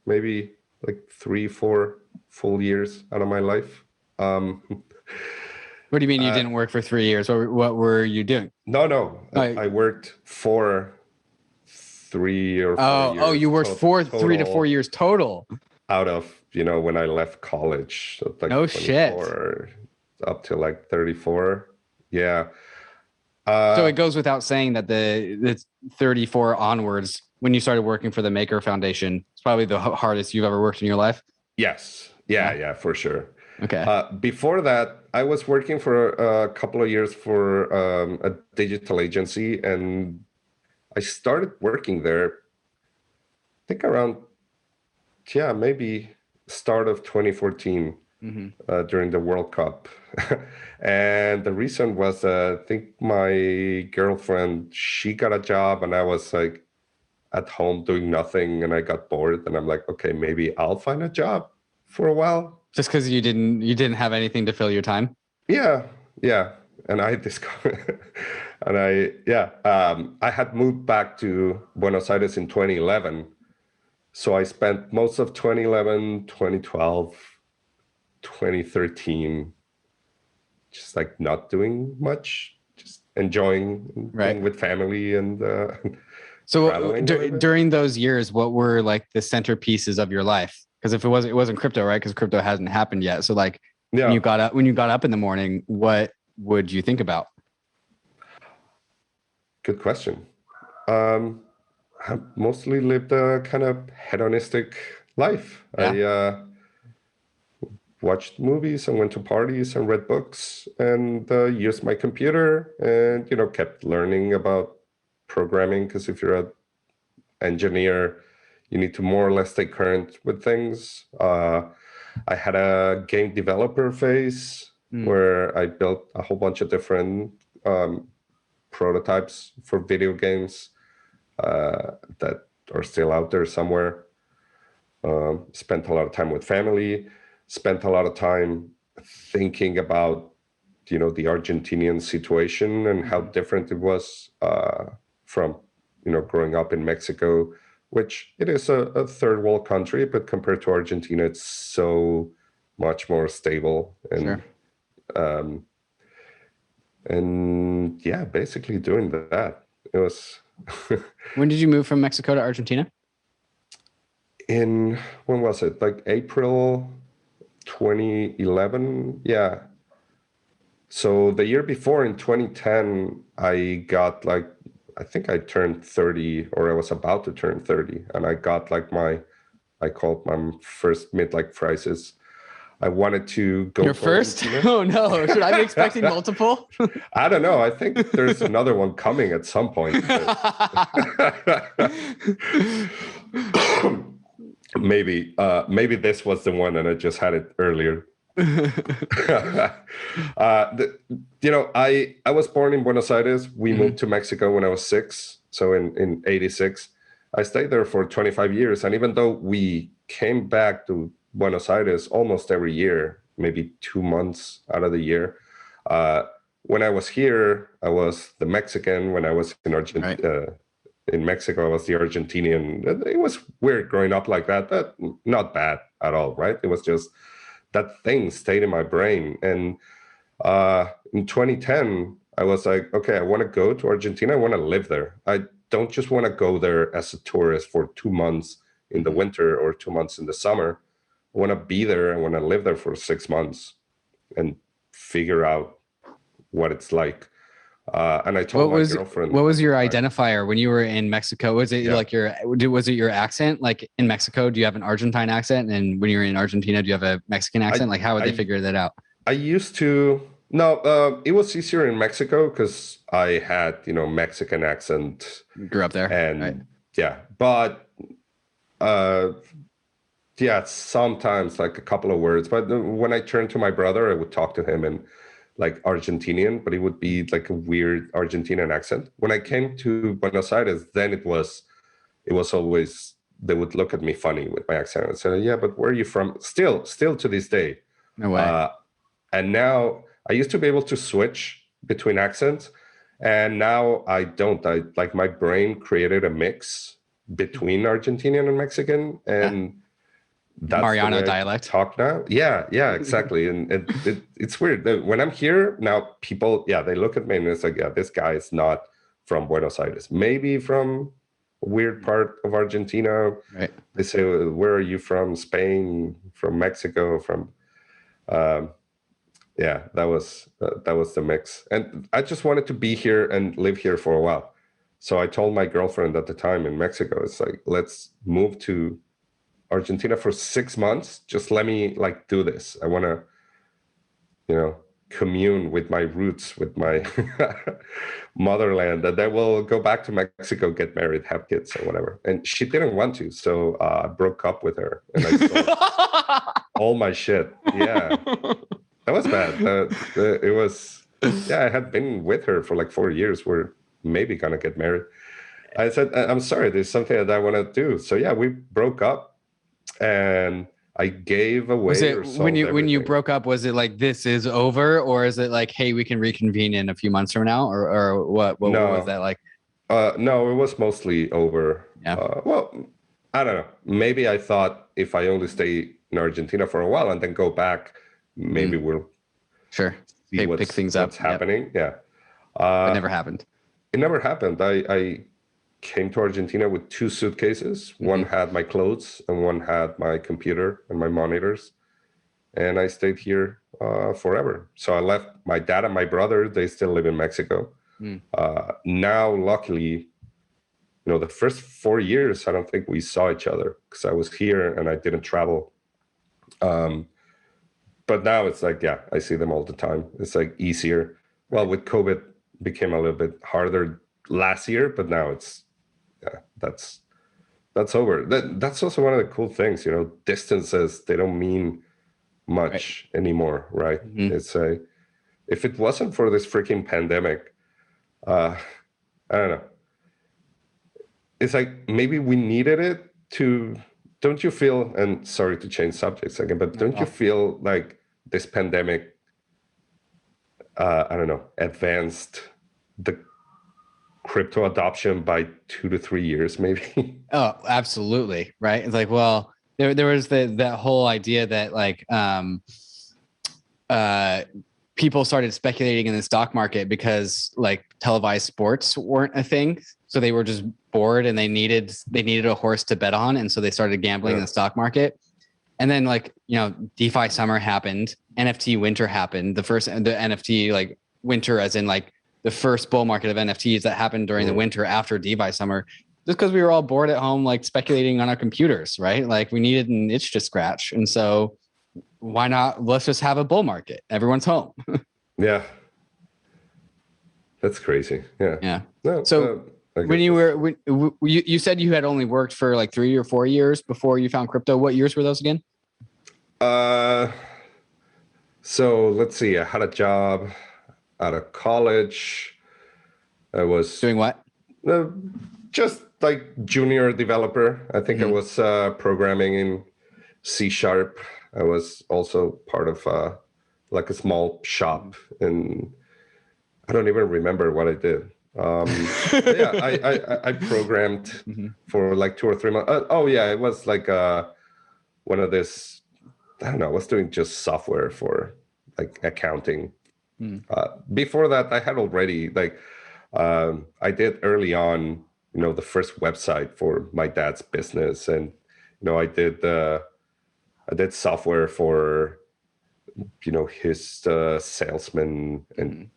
Maybe like 3-4 full years out of my life. What do you mean you didn't work for 3 years? What were you doing? No. I worked for 3 or 4 years. Oh, you worked for 3 to 4 years total. Out of, when I left college. So like no shit. Up to like 34. Yeah. So it goes without saying that the 34 onwards, when you started working for the Maker Foundation, it's probably the hardest you've ever worked in your life. Yes. Yeah, for sure. Okay. Before that, I was working for a couple of years for a digital agency, and I started working there, I think around, maybe start of 2014 during the World Cup. And the reason was, I think my girlfriend, she got a job and I was like at home doing nothing and I got bored and I'm like, okay, maybe I'll find a job for a while. Just because you didn't have anything to fill your time? Yeah. And I discovered, and I had moved back to Buenos Aires in 2011. So I spent most of 2011, 2012, 2013, just like not doing much, just enjoying being with family and so during those years, what were like the centerpieces of your life? Because if it wasn't crypto, right? Because crypto hasn't happened yet. So like when you got up in the morning, what would you think about? Good question. have mostly lived a kind of hedonistic life. Yeah. I watched movies and went to parties and read books and used my computer and, kept learning about programming, because if you're an engineer, you need to more or less stay current with things. I had a game developer phase where I built a whole bunch of different prototypes for video games that are still out there somewhere. Spent a lot of time with family, spent a lot of time thinking about, the Argentinian situation and how different it was from, growing up in Mexico, which it is a third world country, but compared to Argentina, it's so much more stable. And, and yeah, basically doing that. It was. When did you move from Mexico to Argentina? When was it? Like April 2011? Yeah. So the year before, in 2010, I got I think I turned 30, or I was about to turn 30. And I got I called my first midlife crisis. I wanted to go. Your first? Oh no, should I be expecting multiple? I don't know. I think there's another one coming at some point. Maybe this was the one and I just had it earlier. I was born in Buenos Aires. We moved to Mexico when I was 6. So in 86, I stayed there for 25 years. And even though we came back to Buenos Aires almost every year, maybe 2 months out of the year, when I was here, I was the Mexican. When I was in Argentina, in Mexico, I was the Argentinian. It was weird growing up like that, but not bad at all, right? It was just that thing stayed in my brain. And in 2010, I was like, okay, I want to go to Argentina. I want to live there. I don't just want to go there as a tourist for 2 months in the winter or 2 months in the summer. I want to be there. I want to live there for 6 months and figure out what it's like. And I told my girlfriend. What was your identifier when you were in Mexico? Was it was it your accent? Like in Mexico, do you have an Argentine accent? And when you're in Argentina, do you have a Mexican accent? How would they figure that out? I used to. No, it was easier in Mexico because I had, Mexican accent. Grew up there. And but sometimes like a couple of words. But when I turned to my brother, I would talk to him in Argentinian, but it would be like a weird Argentinian accent. When I came to Buenos Aires, then it was always, they would look at me funny with my accent and say, yeah, but where are you from? Still to this day. No way. And now I used to be able to switch between accents, and now I don't. My brain created a mix between Argentinian and Mexican, and that's Mariano dialect. Talk now. Yeah, exactly. And it's weird. When I'm here now, people, they look at me and it's like, yeah, this guy is not from Buenos Aires. Maybe from a weird part of Argentina. Right. They say, where are you from? Spain, from Mexico, from that was the mix. And I just wanted to be here and live here for a while. So I told my girlfriend at the time in Mexico, it's like, let's move to Argentina for 6 months. Just let me do this. I want to, commune with my roots, with my motherland, and then we'll go back to Mexico, get married, have kids or whatever. And she didn't want to. So I broke up with her and I sold all my shit. Yeah, that was bad. It was, I had been with her for 4 years. We're maybe going to get married. I said, I'm sorry, there's something that I want to do. So we broke up. And I gave away. Was it when you broke up? Was it like this is over, or is it like, hey, we can reconvene in a few months from now, or what? What was that like? No, it was mostly over. Yeah. Well, I don't know. Maybe I thought if I only stay in Argentina for a while and then go back, maybe we'll see pick things up. What's happening? Yeah. It never happened. It never happened. I came to Argentina with 2 suitcases. One had my clothes and one had my computer and my monitors. And I stayed here forever. So I left my dad and my brother. They still live in Mexico. Now, luckily, the first 4 years, I don't think we saw each other because I was here and I didn't travel. But now it's like, yeah, I see them all the time. It's like easier. Well, with COVID, became a little bit harder last year, but now it's, yeah, that's over. That's also one of the cool things, distances, they don't mean much anymore, right? It's if it wasn't for this freaking pandemic, I don't know. It's like maybe we needed it to, don't you feel, and sorry to change subjects again, but don't you feel like this pandemic, I don't know, advanced the crypto adoption by 2 to 3 years, maybe? Oh, absolutely. Right. It's like, well, there was that whole idea that like people started speculating in the stock market because like televised sports weren't a thing. So they were just bored and they needed a horse to bet on. And so they started gambling in the stock market. And then like, DeFi summer happened, NFT winter happened, the NFT like winter as in like the first bull market of NFTs that happened during the winter after DeFi summer, just because we were all bored at home, like speculating on our computers, right? Like we needed an itch to scratch. And so why not? Let's just have a bull market. Everyone's home. Yeah. That's crazy. Yeah. Yeah. No, so when you said you had only worked for like 3 or 4 years before you found crypto. What years were those again? So let's see. I had a job out of college. I was doing what? Just like junior developer. I think I was programming in C#. I was also part of like a small shop, and I don't even remember what I did. I programmed for like 2 or 3 months. It was like one of this, I don't know, I was doing just software for like accounting. Before that, I had already like, I did early on, the first website for my dad's business. And, I did software for, his salesmen and,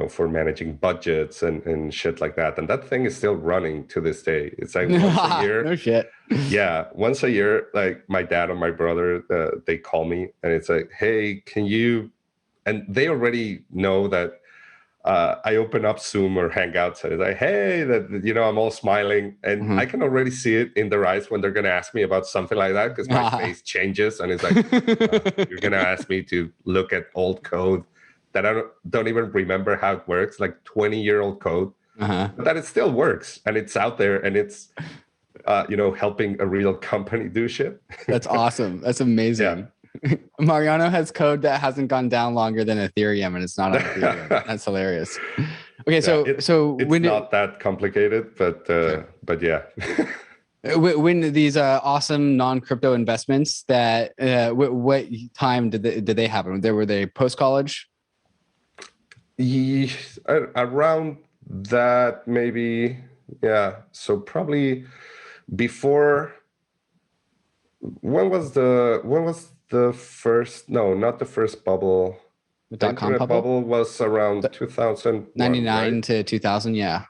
for managing budgets and shit like that. And that thing is still running to this day. It's like once a year. No shit. Yeah. Once a year, like my dad and my brother, they call me and it's like, hey, can you, and they already know that I open up Zoom or Hangouts and it's like, hey, that, I'm all smiling. And I can already see it in their eyes when they're going to ask me about something like that, because my face changes and it's like, you're going to ask me to look at old code that I don't even remember how it works, like 20-year-old code, but that it still works and it's out there and it's, helping a real company do shit. That's awesome. That's amazing. Yeah. Mariano has code that hasn't gone down longer than Ethereum, and it's not on Ethereum. That's hilarious. Okay, so it's not that complicated, but yeah. When these awesome non-crypto investments that what time did they happen? Were they post-college? Around that, maybe. Yeah. So probably before. When was the first? No, not the first bubble. The dot-com bubble was around 2099 right? To 2000. Yeah.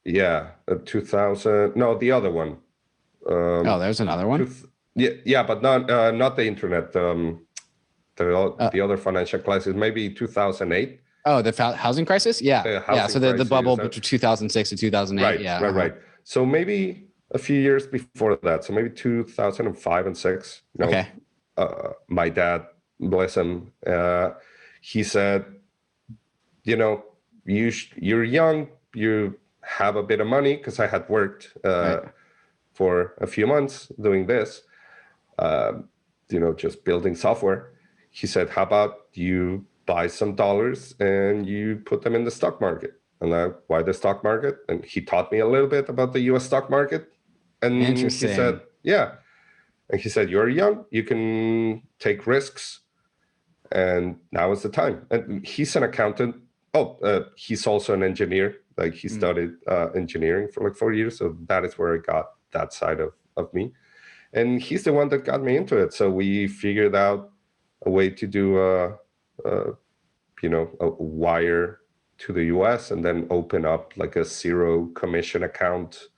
Yeah. 2000. No, the other one. There's another one. Yeah, but not the internet. The other financial crisis, maybe 2008. Oh, the housing crisis. Yeah. So the bubble between 2006 to 2008. Right. Yeah. Right. So maybe a few years before that. So maybe 2005 and 6. Okay. My dad, bless him, he said, you're young, you have a bit of money, because I had worked for a few months doing this, just building software. He said, how about you buy some dollars and you put them in the stock market? And I, why the stock market? And he taught me a little bit about the US stock market. And he said, yeah. And he said, you're young, you can take risks, and now is the time. And he's an accountant. He's also an engineer. Like he studied engineering for like 4 years. So that is where I got that side of me. And he's the one that got me into it. So we figured out a way to do a wire to the US and then open up like a zero commission account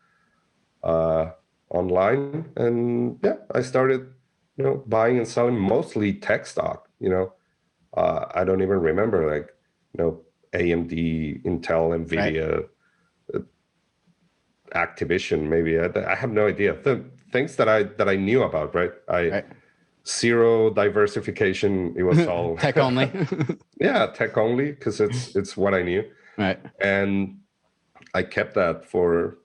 online, and yeah, I started, buying and selling mostly tech stock. I don't even remember, like, AMD, Intel, Nvidia, Activision, maybe. I have no idea. The things that I knew about, right? Zero diversification. It was all tech only. Yeah, tech only, because it's what I knew. Right. And I kept that for,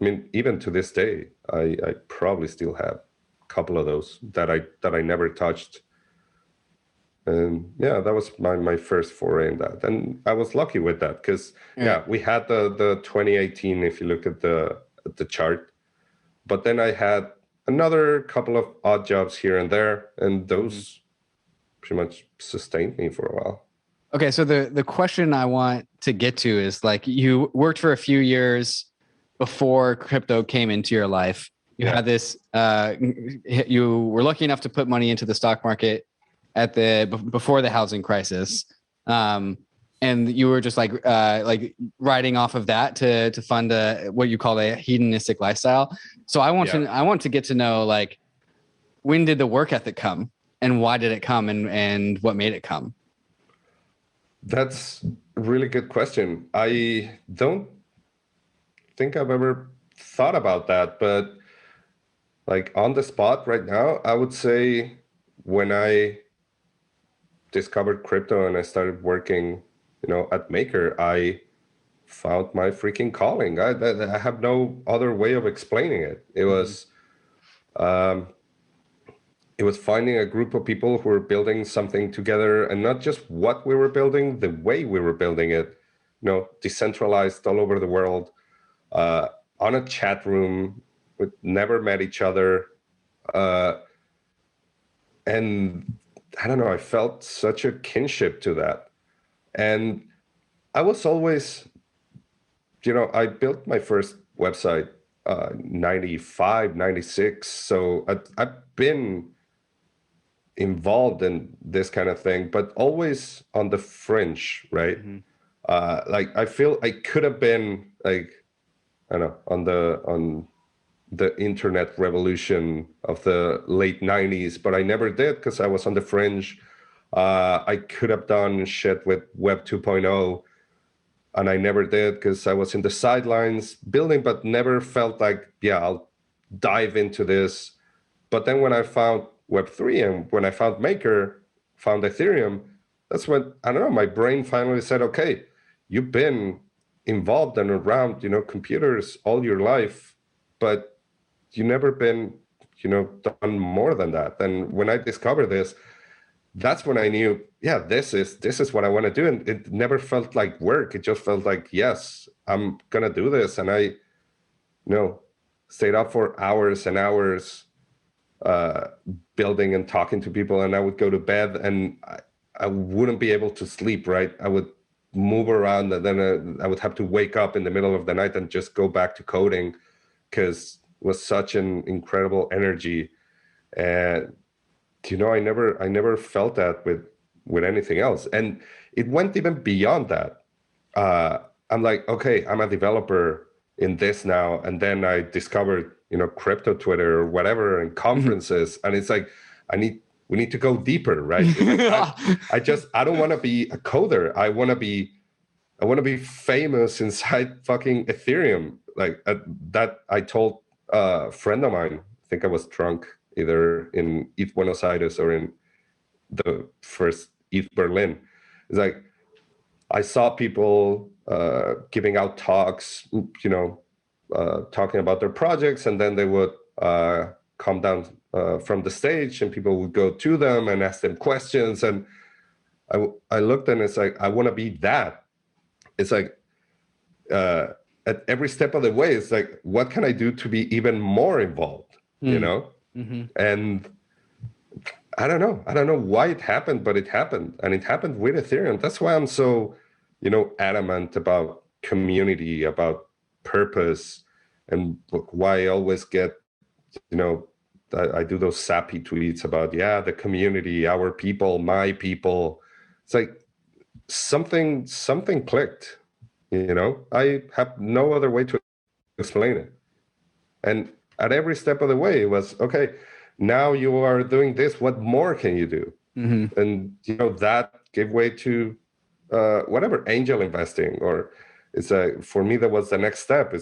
I mean, even to this day, I probably still have a couple of those that I never touched. And yeah, that was my first foray in that. And I was lucky with that, because we had the 2018, if you look at the chart. But then I had another couple of odd jobs here and there, and those pretty much sustained me for a while. Okay, so the question I want to get to is, like, you worked for a few years before crypto came into your life. You had this, you were lucky enough to put money into the stock market before the housing crisis. And you were just like riding off of that to fund what you call a hedonistic lifestyle. So I want to get to know, like, when did the work ethic come, and why did it come, and what made it come? That's a really good question. I don't think I've ever thought about that, but like on the spot right now, I would say when I discovered crypto and I started working, at Maker, I found my freaking calling. I have no other way of explaining it. It was, finding a group of people who were building something together, and not just what we were building, the way we were building it, decentralized all over the world, on a chat room, we never met each other. And I don't know, I felt such a kinship to that. And I was always, I built my first website 95, 96. So I've been involved in this kind of thing, but always on the fringe, right? Like, I feel I could have been, like, I don't know, on the internet revolution of the late 90s, but I never did, because I was on the fringe. I could have done shit with Web 2.0, and I never did, because I was in the sidelines building, but never felt like, I'll dive into this. But then when I found Web3, and when I found Maker, found Ethereum, that's when, I don't know, my brain finally said, okay, you've been involved and around, computers all your life, but you never been, done more than that. And when I discovered this, that's when I knew, this is what I want to do. And it never felt like work. It just felt like, yes, I'm going to do this. And I, stayed up for hours and hours, building and talking to people. And I would go to bed, and I wouldn't be able to sleep, right? I would move around, and then I would have to wake up in the middle of the night and just go back to coding, because it was such an incredible energy. And I never felt that with anything else. And it went even beyond that. I'm like, okay, I'm a developer in this now, and then I discovered crypto Twitter or whatever, and conferences, and it's like, we need to go deeper, right? Like, I don't want to be a coder. I want to be famous inside fucking Ethereum. Like, that I told a friend of mine, I think I was drunk, either in ETH Buenos Aires or in the first ETH Berlin. It's like, I saw people giving out talks, talking about their projects, and then they would come down from the stage, and people would go to them and ask them questions. And I looked, and it's like, I want to be that. It's like, at every step of the way, it's like, what can I do to be even more involved, And I don't know why it happened, but it happened, and it happened with Ethereum. That's why I'm so, adamant about community, about purpose, and why I always get, I do those sappy tweets about, the community, our people, my people. It's like something clicked, I have no other way to explain it. And at every step of the way, it was, okay, now you are doing this. What more can you do? And, you know, that gave way to whatever, angel investing, or for me, that was the next step.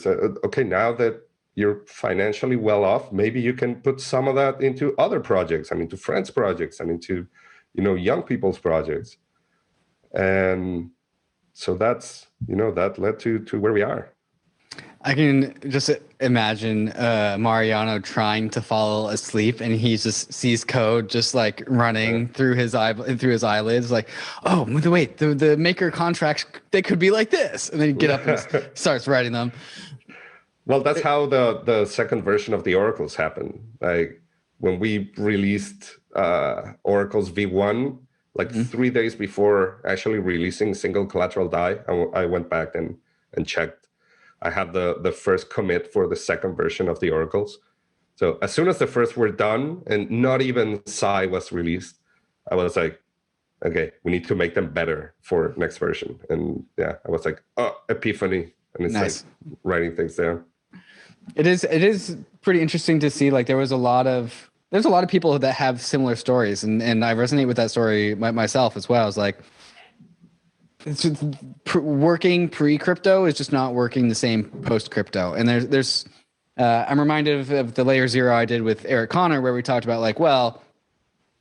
Okay, now that you're financially well off, maybe you can put some of that into other projects, and into friends' projects, and into, you know, young people's projects. And so that's, you know, that led to where we are. I can just imagine Mariano trying to fall asleep, and he just sees code just like running through his eyelids, like, oh wait, the maker contracts, they could be like this, and then you get up and starts writing them. Well, that's how the second version of the oracles happened. Like when we released oracles v1, like 3 days before actually releasing single collateral DAI, I went back and checked. I had the first commit for the second version of the oracles. So as soon as the first were done and not even Psi was released, I was like, okay, we need to make them better for next version. And yeah, I was like, oh, epiphany. And it's nice. Like writing things down. It is pretty interesting to see, like, there's a lot of people that have similar stories, and I resonate with that story myself as well. I was like, working pre-crypto is just not working the same post-crypto. And there's I'm reminded of the Layer Zero I did with Eric Connor, where we talked about, like, well,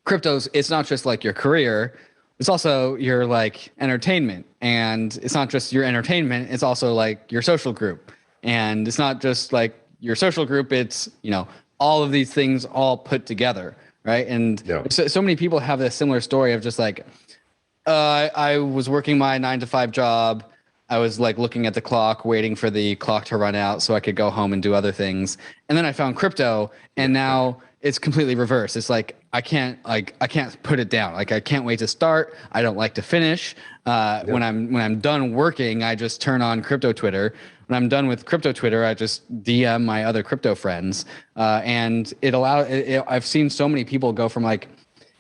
it's not just like your career, it's also your like entertainment, and it's not just your entertainment, it's also like your social group, and it's not just like your social group, it's, you know, all of these things all put together, right? And so many people have a similar story of just like, I was working my 9-to-5 job. I was like looking at the clock, waiting for the clock to run out so I could go home and do other things. And then I found crypto, and now it's completely reversed. It's like I can't put it down. Like, I can't wait to start. I don't like to finish. When I'm done working, I just turn on crypto Twitter. When I'm done with crypto Twitter, I just DM my other crypto friends. And I've seen so many people go from like,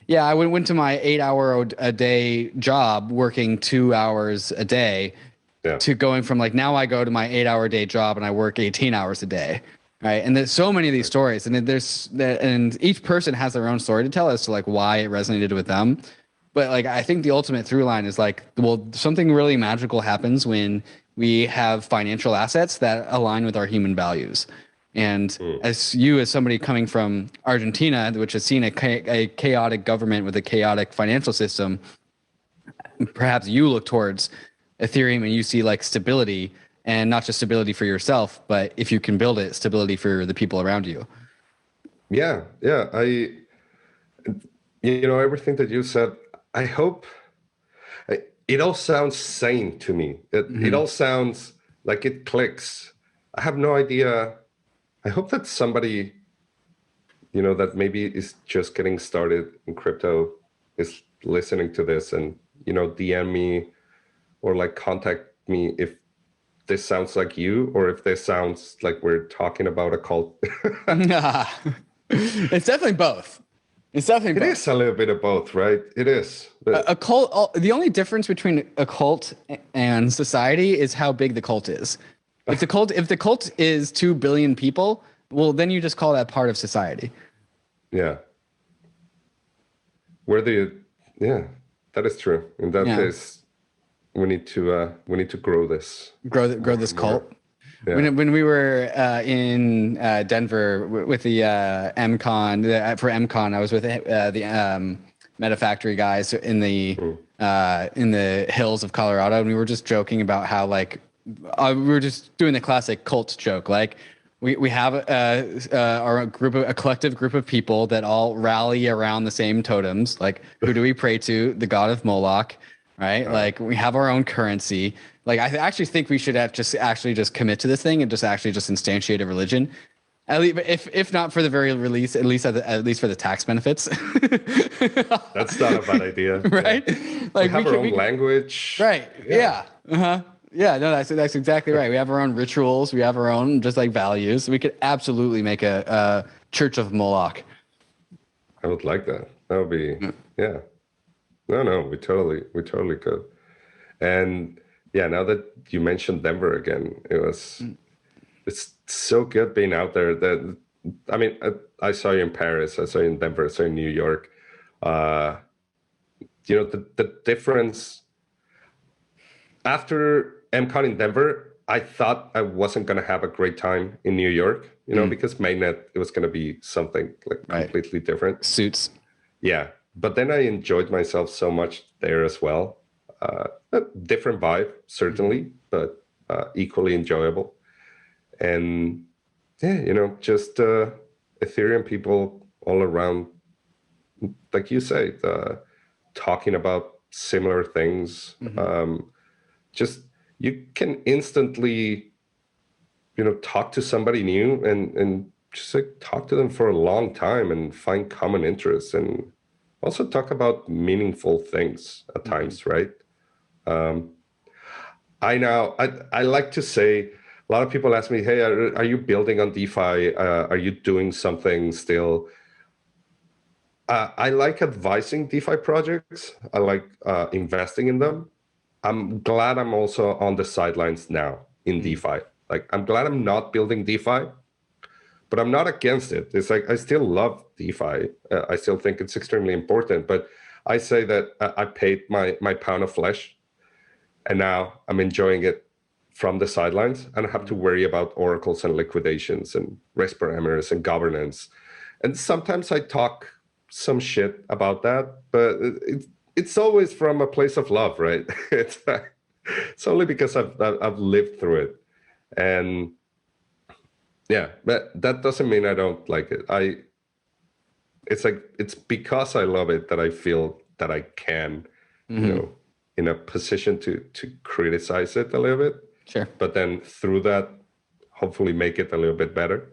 yeah, I went to my 8-hour a day job working 2 hours a day to going from like, now I go to my 8-hour day job and I work 18 hours a day. Right. And there's so many of these stories, and and each person has their own story to tell as to like why it resonated with them. But like, I think the ultimate through line is like, well, something really magical happens when we have financial assets that align with our human values. And as somebody coming from Argentina, which has seen a chaotic government with a chaotic financial system, perhaps you look towards Ethereum and you see like stability, and not just stability for yourself, but if you can build it, stability for the people around you. Yeah. You know, everything that you said, I hope it all sounds sane to me. It all sounds like it clicks. I have no idea. I hope that somebody, you know, that maybe is just getting started in crypto is listening to this and, you know, DM me or like contact me if this sounds like you, or if this sounds like we're talking about a cult. It's definitely both. It is a little bit of both, right? It is. A cult. The only difference between a cult and society is how big the cult is. If the cult is 2 billion people, well, then you just call that part of society. Yeah. That is true. In that case, we need to grow this. Grow this cult. Yeah. When we were in Denver with the MCon, for MCon, I was with the Meta Factory guys in the hills of Colorado, and we were just joking about how like we were just doing the classic cult joke, like we have a collective group of people that all rally around the same totems. Like, who do we pray to? The god of Moloch, right? Like, we have our own currency. Like, I actually think we should have just commit to this thing and just instantiate a religion. At least, if not for the very release, at least for the tax benefits. That's not a bad idea, right? Yeah. Like, we have our own language, right? Yeah. Yeah, no, that's exactly right. We have our own rituals. We have our own just like values. We could absolutely make a Church of Moloch. I would like that. That would be yeah. No, we totally could. And yeah, now that you mentioned Denver again, it's so good being out there. That I mean, I saw you in Paris, I saw you in Denver, I saw you in New York. You know, the difference after MCon in Denver, I thought I wasn't going to have a great time in New York, you know, because mainnet, it was going to be something like completely different. Suits. Yeah. But then I enjoyed myself so much there as well. A different vibe, certainly, but equally enjoyable. And yeah, you know, just Ethereum people all around, like you say, talking about similar things. Just you can instantly, you know, talk to somebody new and just like talk to them for a long time and find common interests and also talk about meaningful things at times, right? I like to say, a lot of people ask me, hey, are you building on DeFi? Are you doing something still? I like advising DeFi projects. I like investing in them. I'm glad I'm also on the sidelines now in DeFi. Like, I'm glad I'm not building DeFi, but I'm not against it. It's like, I still love DeFi. I still think it's extremely important, but I say that I paid my pound of flesh and now I'm enjoying it from the sidelines. I don't have to worry about oracles and liquidations and risk parameters and governance. And sometimes I talk some shit about that, but it's always from a place of love, right? It's only because I've lived through it. And yeah, but that doesn't mean I don't like it. It's like, it's because I love it that I feel that I can, you know, in a position to criticize it a little bit. Sure. But then through that, hopefully make it a little bit better.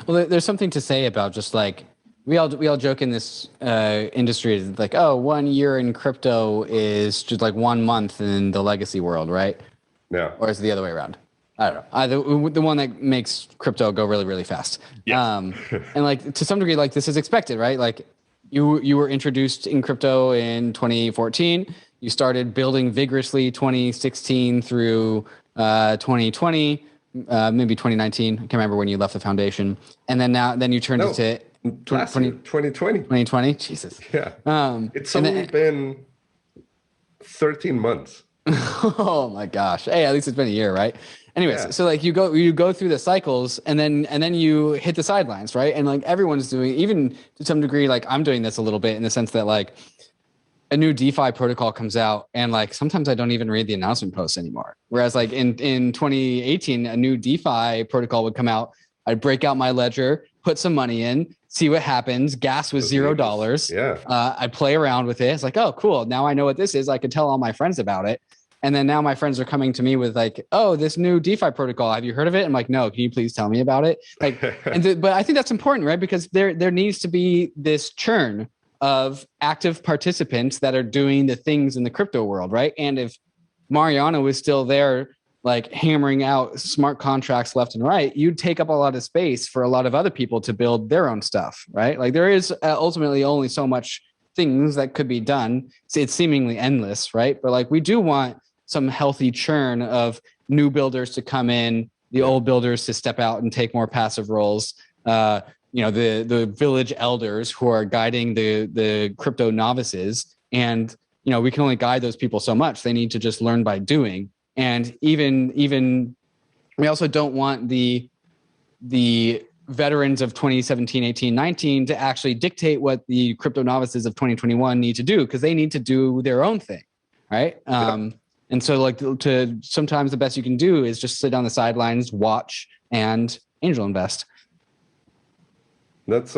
Well, there's something to say about just like, we all joke in this industry, like, oh, 1 year in crypto is just like 1 month in the legacy world, right? Yeah. Or is it the other way around? I don't know. The one that makes crypto go really, really fast. Yes. And like, to some degree, like, this is expected, right? Like, you were introduced in crypto in 2014. You started building vigorously 2016 through 2020, maybe 2019. I can't remember when you left the foundation. And then you turned it to 2020. 2020. Jesus. Yeah. It's only been 13 months. Oh my gosh. Hey, at least it's been a year, right? Anyways, so like you go through the cycles and then you hit the sidelines, right? And like everyone's doing, even to some degree, like I'm doing this a little bit in the sense that like a new DeFi protocol comes out and like sometimes I don't even read the announcement posts anymore. Whereas like in 2018, a new DeFi protocol would come out. I'd break out my ledger, put some money in, see what happens. Gas was $0. Yeah. I'd play around with it. It's like, oh, cool. Now I know what this is. I could tell all my friends about it. And then now my friends are coming to me with like, oh, this new DeFi protocol. Have you heard of it? I'm like, no, can you please tell me about it? Like, but I think that's important, right? Because there needs to be this churn of active participants that are doing the things in the crypto world, right? And if Mariano is still there, like hammering out smart contracts left and right, you'd take up a lot of space for a lot of other people to build their own stuff, right? Like there is ultimately only so much things that could be done. It's seemingly endless, right? But like we do want some healthy churn of new builders to come in, the old builders to step out and take more passive roles. You know, the village elders who are guiding the crypto novices. And, you know, we can only guide those people so much. They need to just learn by doing. And even we also don't want the veterans of 2017, 18, 19 to actually dictate what the crypto novices of 2021 need to do, because they need to do their own thing, right? And so like to sometimes the best you can do is just sit on the sidelines, watch, and angel invest. That's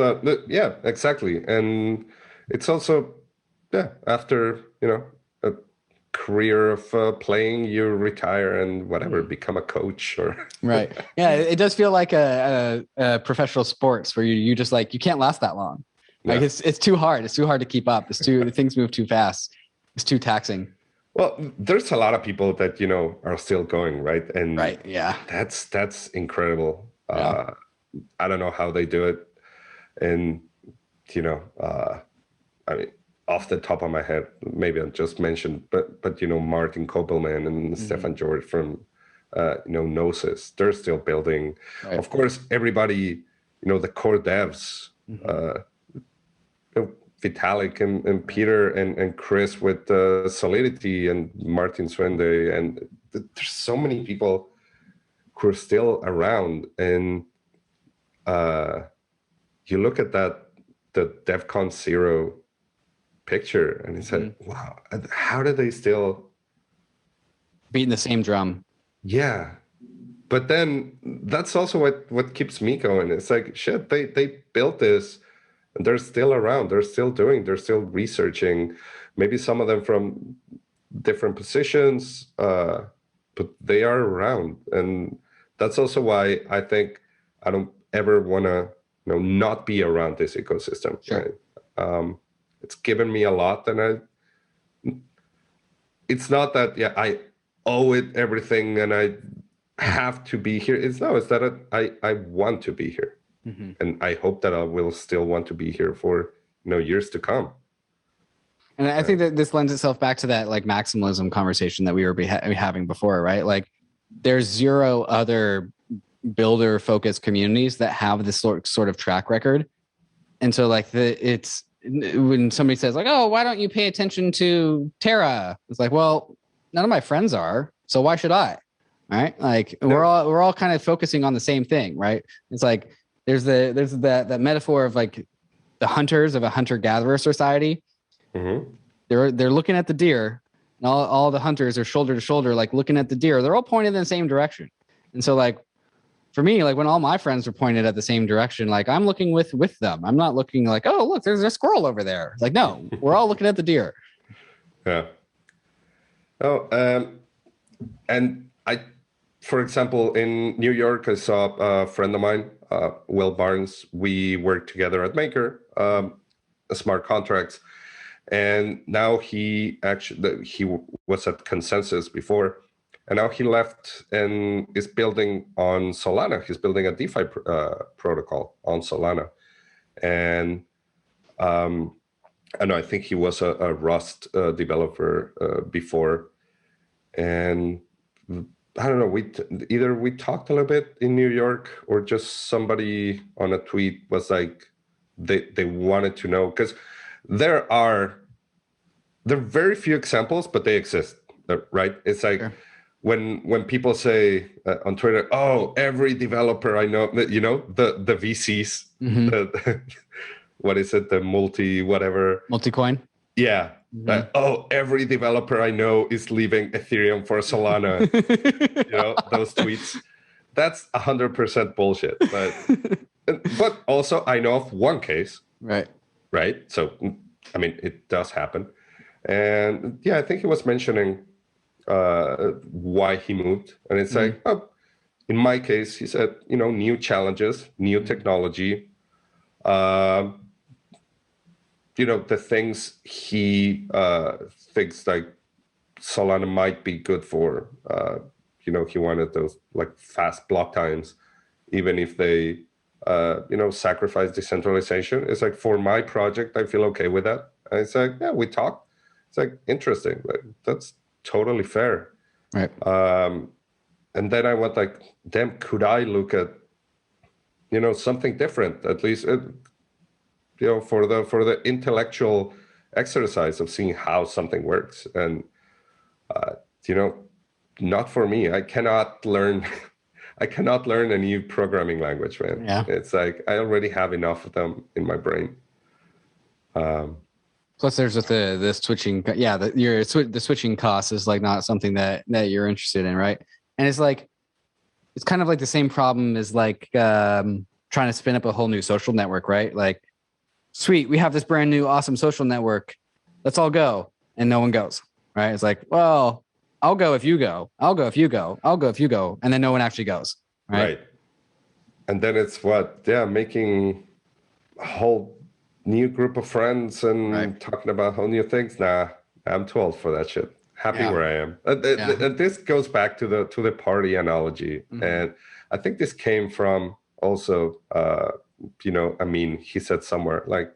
yeah, exactly. And it's also, after, you know, a career of playing, you retire and whatever, become a coach or right. Yeah, it does feel like a professional sports where you just like, you can't last that long. Like it's too hard. It's too hard to keep up. The things move too fast. It's too taxing. Well, there's a lot of people that, you know, are still going, right? And that's incredible. I don't know how they do it. And, you know, I mean, off the top of my head, maybe I just mentioned, but you know, Martin Koppelman and Stefan George from Gnosis. They're still building. Right. Of course, everybody, the core devs, Vitalik and Peter and Chris with Solidity and Martin Swende, and there's so many people who are still around. And you look at the DevCon 0 picture, and it's like, wow, how do they still beating the same drum? Yeah. But then that's also what keeps me going. It's like, shit, they built this and they're still around. They're still researching, maybe some of them from different positions, but they are around. And that's also why I think I don't ever want to not be around this ecosystem. Sure. Right? It's given me a lot, and it's not that I owe it everything and I have to be here. It's that I want to be here. And I hope that I will still want to be here for years to come. And I think that this lends itself back to that like maximalism conversation that we were having before, right? Like there's zero other builder focused communities that have this sort of track record. And so like it's when somebody says like, oh, why don't you pay attention to Terra? It's like, well, none of my friends are, so why should I? Right? Like we're all kind of focusing on the same thing, right? It's like there's that metaphor of like the hunters of a hunter-gatherer society. Mm-hmm. They're looking at the deer, and all the hunters are shoulder to shoulder, like looking at the deer. They're all pointed in the same direction. And so like for me, like when all my friends are pointed at the same direction, like I'm looking with them. I'm not looking like, oh, look, there's a squirrel over there. Like, no, we're all looking at the deer. Yeah. Oh, and for example, in New York, I saw a friend of mine, Will Barnes. We worked together at Maker, smart contracts. And now he was at Consensus before. And now he left and is building on Solana. He's building a DeFi protocol on Solana. And I think he was a Rust developer before. And I don't know, either we talked a little bit in New York or just somebody on a tweet was like, they wanted to know, because there are very few examples, but they exist, right? It's like, sure. When people say on Twitter, oh, every developer I know, the VCs, mm-hmm. What is it? The multi-coin? Yeah. Mm-hmm. Oh, every developer I know is leaving Ethereum for Solana. Those tweets. That's 100% bullshit. But also I know of one case. Right. Right. So, I mean, it does happen. And yeah, I think he was mentioning why he moved. And it's mm-hmm. like, oh, in my case, he said, new challenges, new technology, the things he thinks like Solana might be good for. He wanted those like fast block times, even if they, sacrifice decentralization. It's like, for my project, I feel okay with that. And it's like, yeah, we talked. It's like, interesting. Like, that's totally fair. Right. And then I went like, damn, could I look at, something different, at least, for the intellectual exercise of seeing how something works. And, not for me. I cannot learn a new programming language, man. Yeah. It's like, I already have enough of them in my brain. Plus, there's just the switching. Yeah, the switching cost is like not something that you're interested in, right? And it's like, it's kind of like the same problem as like trying to spin up a whole new social network, right? Like, sweet, we have this brand new awesome social network. Let's all go, and no one goes, right? It's like, well, I'll go if you go. I'll go if you go. I'll go if you go, and then no one actually goes, right? And then it's making a whole new group of friends and talking about whole new things. Nah, I'm too old for that shit. Happy where I am. And this goes back to the party analogy. Mm-hmm. And I think this came from also, he said somewhere like,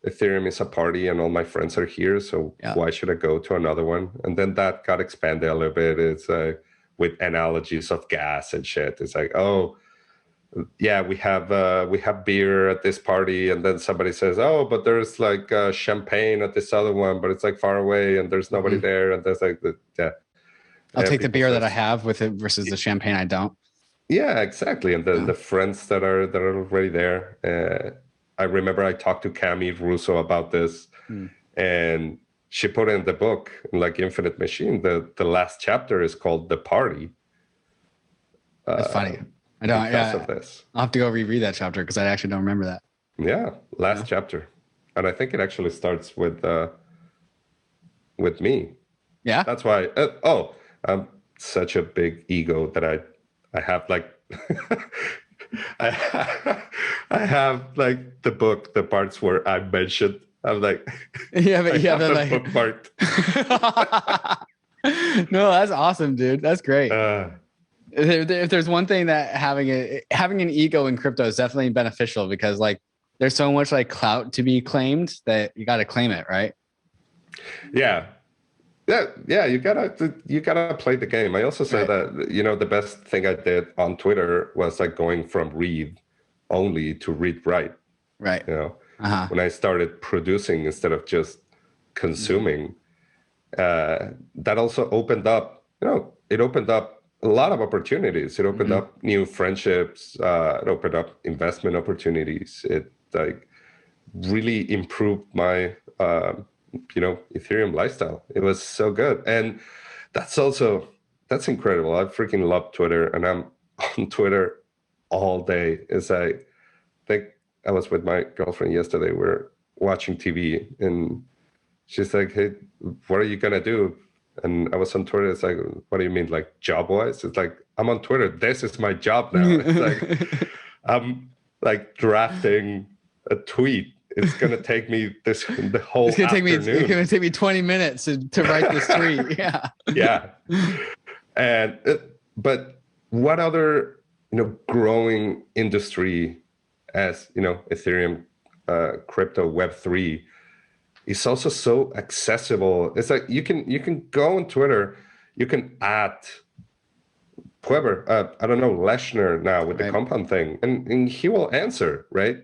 Ethereum is a party and all my friends are here. So why should I go to another one? And then that got expanded a little bit. It's like, with analogies of gas and shit. It's like, oh, yeah, we have beer at this party, and then somebody says, oh, but there's like champagne at this other one, but it's like far away, and there's nobody there, and there's like I'll take the beer that I have with it versus the champagne I don't. Yeah, exactly. And the friends that are already there. I remember I talked to Cami Russo about this, and she put in the book, like Infinite Machine, the last chapter is called The Party. That's funny. I don't. Because of this. I'll have to go reread that chapter because I actually don't remember that. Yeah, last chapter, and I think it actually starts with me. Yeah, that's why. I'm such a big ego that I have like I have like the book, the parts where I mentioned. I'm like, yeah, but you have that like bookmarked. No, that's awesome, dude. That's great. If there's one thing that having an ego in crypto is definitely beneficial, because like there's so much like clout to be claimed that you got to claim it, right? Yeah. You gotta play the game. I also say that, you know, the best thing I did on Twitter was like going from read only to read write. Right. You know, when I started producing instead of just consuming, that also opened up, you know, it opened up a lot of opportunities. It opened up new friendships. It opened up investment opportunities. It like really improved my, you know, Ethereum lifestyle. It was so good. And that's incredible. I freaking love Twitter, and I'm on Twitter all day. It's like, I think I was with my girlfriend yesterday. We're watching TV, and she's like, hey, what are you going to do? And I was on Twitter. It's like, what do you mean, like job-wise? It's like, I'm on Twitter. This is my job now. It's like, I'm like drafting a tweet. It's gonna take me the whole afternoon. It's gonna take me 20 minutes to write this tweet. Yeah. Yeah. And but what other, you know, growing industry as, you know, Ethereum, crypto, Web3 is also so accessible. It's like you can go on Twitter, you can add whoever, I don't know, Leshner now with the compound thing, and he will answer, right?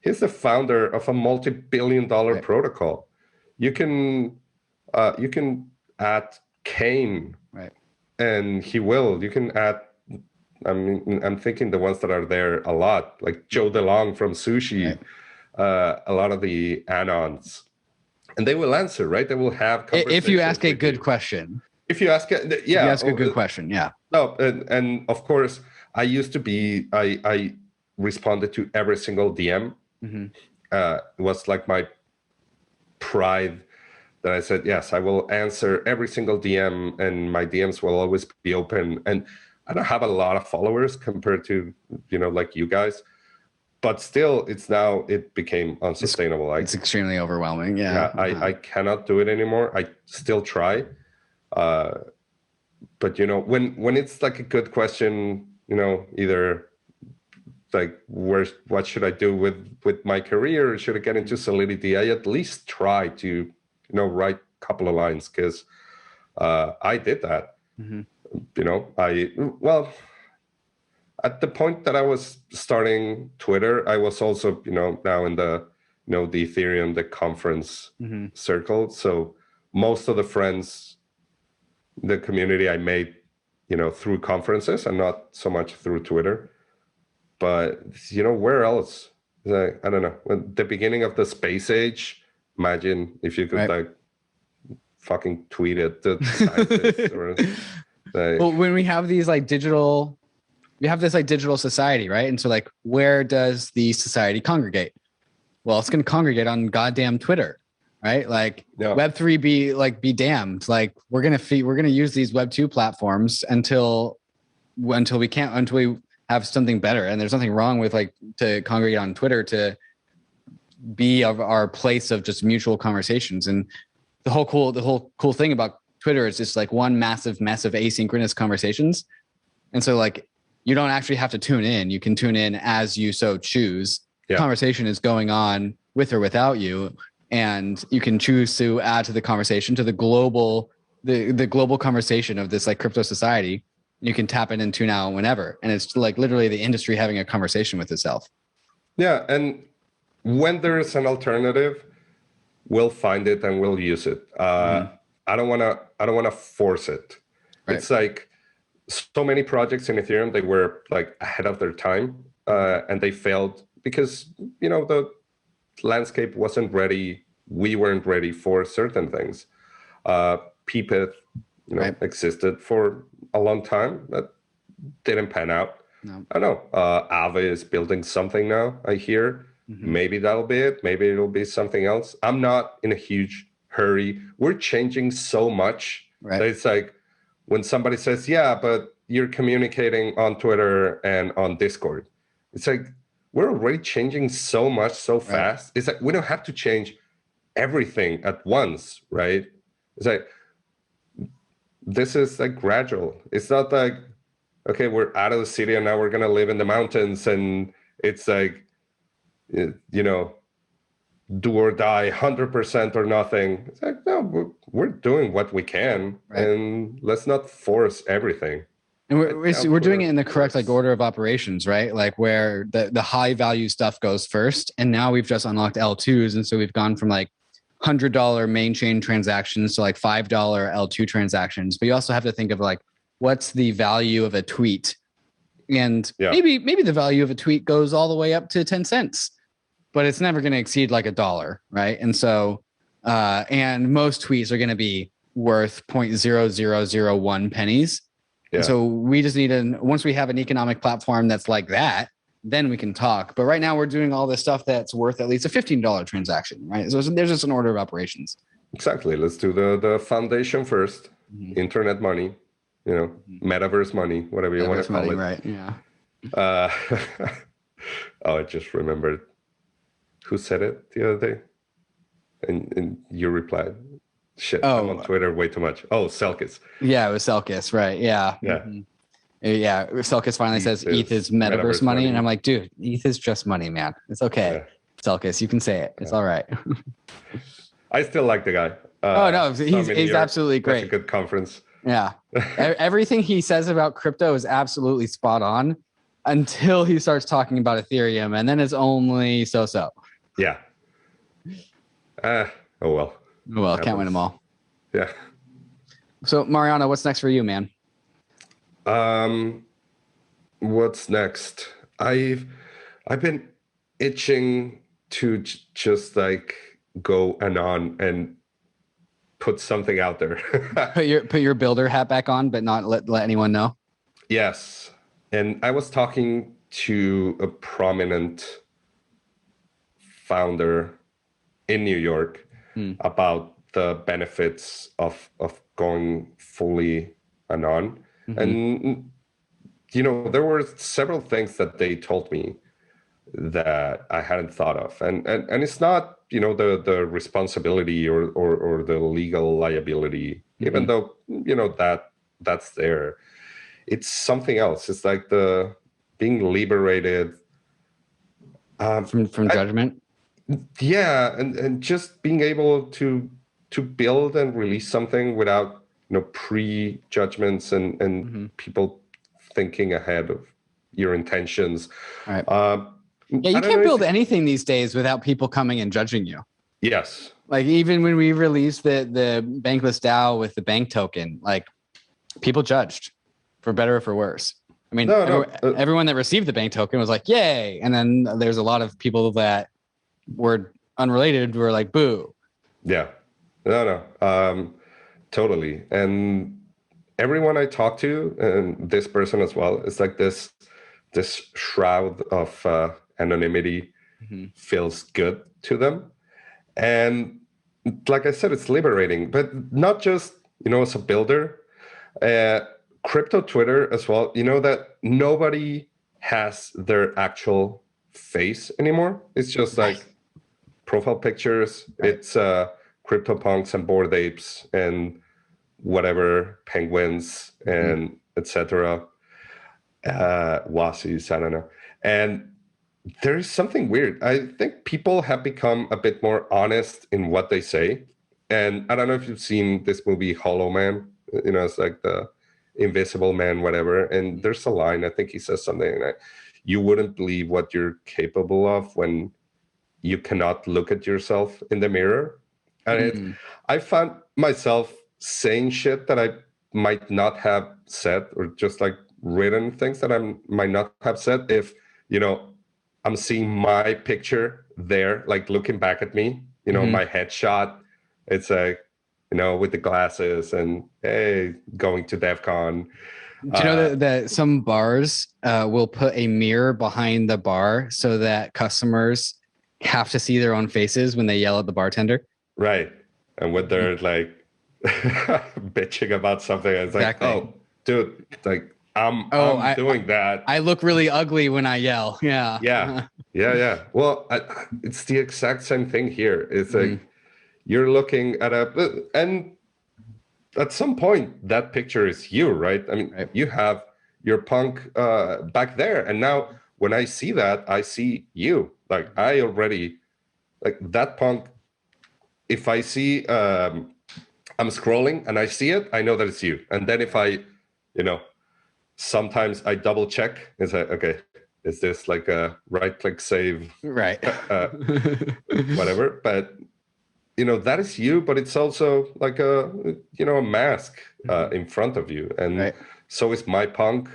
He's the founder of a multi-billion-dollar protocol. You can add Kane, and he will. You can add. I mean, I'm thinking the ones that are there a lot, like Joe DeLong from Sushi, a lot of the Anons, and they will answer, right? They will have conversations if you ask a good question. If you ask, if you ask a good question, yeah. No, and of course, I used to be. I responded to every single DM. It was like my pride that I said, yes, I will answer every single DM, and my DMs will always be open. And I don't have a lot of followers compared to, you know, like you guys, but still it became unsustainable. It's extremely overwhelming. Yeah. I cannot do it anymore. I still try. But you know, when it's like a good question, you know, either like what should I do with my career? Should I get into Solidity? I at least try to, you know, write a couple of lines, because I did that. You know, at the point that I was starting Twitter, I was also, you know, now in the, you know, the Ethereum, the conference circle. So most of the friends, the community I made, you know, through conferences and not so much through Twitter. But, you know, where else? Like, I don't know. At the beginning of the space age, imagine if you could like fucking tweet it to scientists or like, well, when we have these like digital, we have this like digital society, right? And so like, where does the society congregate? Well, it's going to congregate on goddamn Twitter, right? Like Web3 be damned. Like we're going to use these Web2 platforms until we have something better. And there's nothing wrong with like to congregate on Twitter to be our place of just mutual conversations. And the whole cool thing about Twitter is just like one massive asynchronous conversations. And so like, you don't actually have to tune in. You can tune in as you so choose. Yeah. Conversation is going on with or without you. And you can choose to add to the conversation, to the global conversation of this like crypto society. You can tap it into now whenever. And it's like literally the industry having a conversation with itself. Yeah. And when there is an alternative, we'll find it and we'll use it. I don't want to force it. Right. It's like so many projects in Ethereum, they were like ahead of their time, and they failed because, the landscape wasn't ready. We weren't ready for certain things. PPIT, right, existed for a long time. That didn't pan out. No. I don't know. AAVE is building something now, I hear. Maybe that'll be it. Maybe it'll be something else. I'm not in a huge hurry. We're changing so much. Right. That it's like when somebody says, yeah, but you're communicating on Twitter and on Discord. It's like, we're already changing so much so fast. Right. It's like, we don't have to change everything at once, right? It's like, this is like gradual. It's not like, okay, we're out of the city and now we're going to live in the mountains. And it's like, do or die, 100% or nothing. It's like, no, we're doing what we can, right, and let's not force everything. And we're doing it in the correct order of operations, right? Like where the high value stuff goes first, and now we've just unlocked L2s, and so we've gone from like $100 main chain transactions to like $5 L2 transactions. But you also have to think of like, what's the value of a tweet, and maybe the value of a tweet goes all the way up to 10 cents. But it's never going to exceed like $1, right? And so, and most tweets are going to be worth 0.0001 pennies. Yeah. And so we just need once we have an economic platform that's like that, then we can talk. But right now we're doing all this stuff that's worth at least a $15 transaction, right? So there's just an order of operations. Exactly. Let's do the foundation first. Internet money, metaverse money, whatever you want to call it. Right. Yeah. Oh, I just remembered. Who said it the other day? And you replied, shit, I'm on Twitter way too much. Oh, Selkis. Yeah, it was Selkis, right? Yeah. Yeah. Yeah. Selkis finally says ETH is metaverse money. And I'm like, dude, ETH is just money, man. It's okay. Yeah. Selkis, you can say it. It's all right. I still like the guy. No, he's absolutely great. That's a good conference. Yeah. Everything he says about crypto is absolutely spot on until he starts talking about Ethereum. And then it's only so-so. Yeah. Oh well. Oh well, can't win them all. Yeah. So Mariano, what's next for you, man? What's next? I've been itching to just like go Anon and put something out there. put your builder hat back on, but not let anyone know. Yes. And I was talking to a prominent founder in New York about the benefits of going fully Anon. And, there were several things that they told me that I hadn't thought of. And it's not, the responsibility or the legal liability, even though, that's there. It's something else. It's like the being liberated from judgment. Yeah, and just being able to build and release something without prejudgments and people thinking ahead of your intentions. Right. You can't build anything these days without people coming and judging you. Yes. Like even when we released the Bankless DAO with the bank token, like people judged, for better or for worse. I mean, everyone that received the bank token was like, yay. And then there's a lot of people that were unrelated were like, boo. Yeah. No. Totally. And everyone I talk to, and this person as well, it's like this shroud of anonymity feels good to them. And like I said, it's liberating, but not just, as a builder, crypto Twitter as well, that nobody has their actual face anymore. It's just like profile pictures. Right. It's CryptoPunks and Bored Apes and whatever, penguins and etc. Wasis, I don't know. And there's something weird. I think people have become a bit more honest in what they say. And I don't know if you've seen this movie Hollow Man. It's like the invisible man, whatever. And there's a line, I think he says something like, you wouldn't believe what you're capable of when you cannot look at yourself in the mirror. And I found myself saying shit that I might not have said, or just like written things that I might not have said if, you know, I'm seeing my picture there, like looking back at me, you know, my headshot. It's like, you know, with the glasses and, hey, going to DEF CON. Do you know that some bars will put a mirror behind the bar so that customers have to see their own faces when they yell at the bartender? Right. And when they're like bitching about something, it's Exactly. like, oh, dude, like I'm doing that. I look really ugly when I yell. Yeah. Yeah. Well, it's the exact same thing here. It's like you're looking at and at some point that picture is you, right? I mean, you have your punk back there, and now when I see that, I see you. Like I already, like that punk. If I see, I'm scrolling and I see it, I know that it's you. And then if I, you know, sometimes I double check and say, okay, is this like a right click save? Right. Whatever. But, you know, that is you, but it's also like a, you know, a mask in front of you. And so is my punk.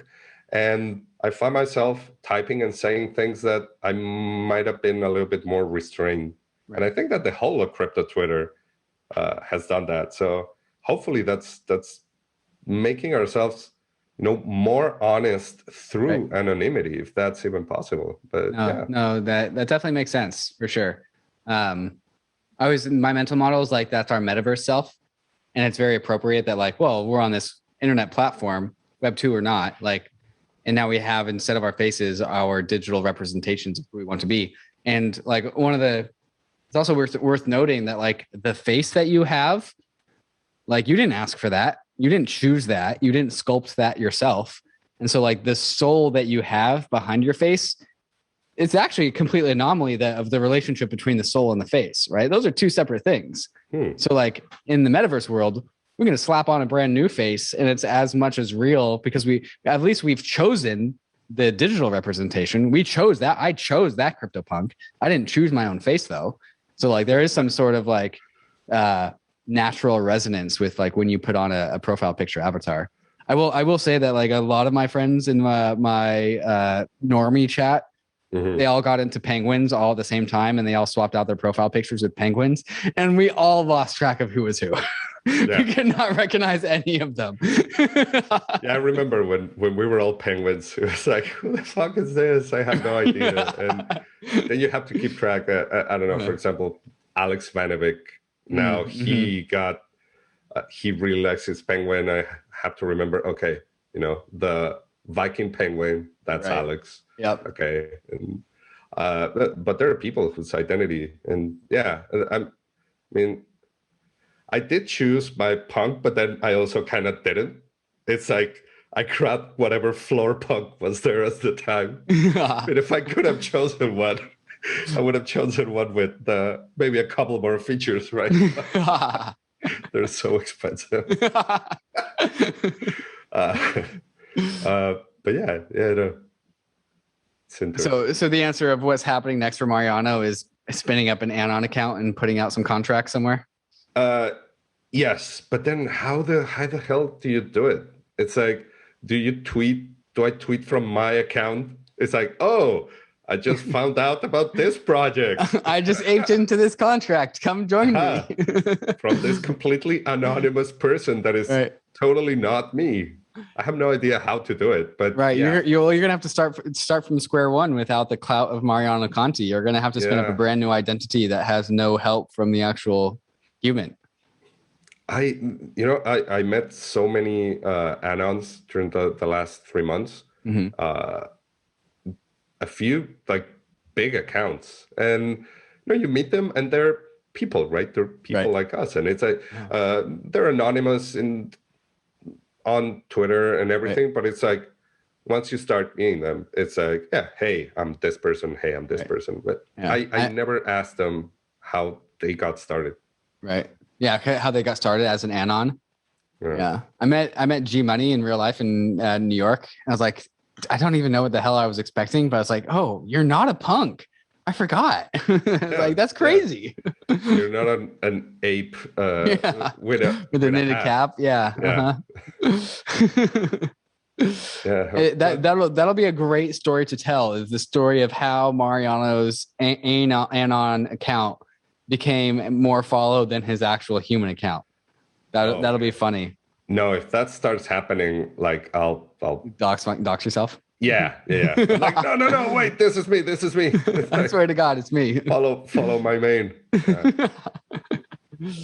And I find myself typing and saying things that I might have been a little bit more restrained. And I think that the whole of crypto Twitter has done that. So hopefully that's making ourselves, you know, more honest through anonymity, if that's even possible. But no, that definitely makes sense for sure. My mental model is like, that's our metaverse self. And it's very appropriate that like, well, we're on this internet platform, Web 2 or not, like, and now we have, instead of our faces, our digital representations of who we want to be. And like it's also worth noting that like the face that you have, like you didn't ask for that. You didn't choose that. You didn't sculpt that yourself. And so like the soul that you have behind your face, it's actually a completely anomaly of the relationship between the soul and the face, right? Those are two separate things. So like in the metaverse world, we're going to slap on a brand new face and it's as much as real because we've chosen the digital representation. We chose that. I chose that CryptoPunk. I didn't choose my own face though. So like there is some sort of like natural resonance with like when you put on a profile picture avatar. I will say that like a lot of my friends in my normie chat, they all got into penguins all at the same time and they all swapped out their profile pictures with penguins and we all lost track of who was who. We could not recognize any of them. I remember when we were all penguins, it was like, who the fuck is this? I have no idea. And then you have to keep track. I don't know, for example, Alex Vanovic, now he really likes his penguin. I have to remember, okay, you know, the Viking penguin, that's Alex. Yep. Okay. And, but there are people whose identity, and I mean, I did choose my punk, but then I also kind of didn't. It's like I grabbed whatever floor punk was there at the time. But if I could have chosen one, I would have chosen one with maybe a couple more features, right? They're so expensive. But no. So the answer of what's happening next for Mariano is spinning up an Anon account and putting out some contracts somewhere. Yes, but then how the hell do you do it? It's like, do I tweet from my account? It's like, oh, I just found out about this project. I just aped into this contract. Come join me. From this completely anonymous person that is totally not me. I have no idea how to do it, but you're gonna have to start from square one without the clout of Mariano Conti. You're gonna have to spin up a brand new identity that has no help from the actual human. I met so many Anons during the last 3 months. A few like big accounts, and you meet them and they're people, right? They're people like us, and it's like they're anonymous on Twitter and everything, but it's like once you start meeting them, it's like, hey, I'm this person, hey, I'm this person. But I never asked them how they got started. Right. Yeah, how they got started as an Anon. Yeah. I met GEMINI in real life in New York. I was like, I don't even know what the hell I was expecting, but I was like, oh, you're not a punk. I forgot. Like, that's crazy. You're not an ape with a knitted cap. Yeah. That'll be a great story to tell, is the story of how Mariano's Anon account became more followed than his actual human account. That'll be funny. No, if that starts happening, like I'll dox yourself. Yeah. Like, no, wait, this is me. I swear to God, it's me. Follow my main.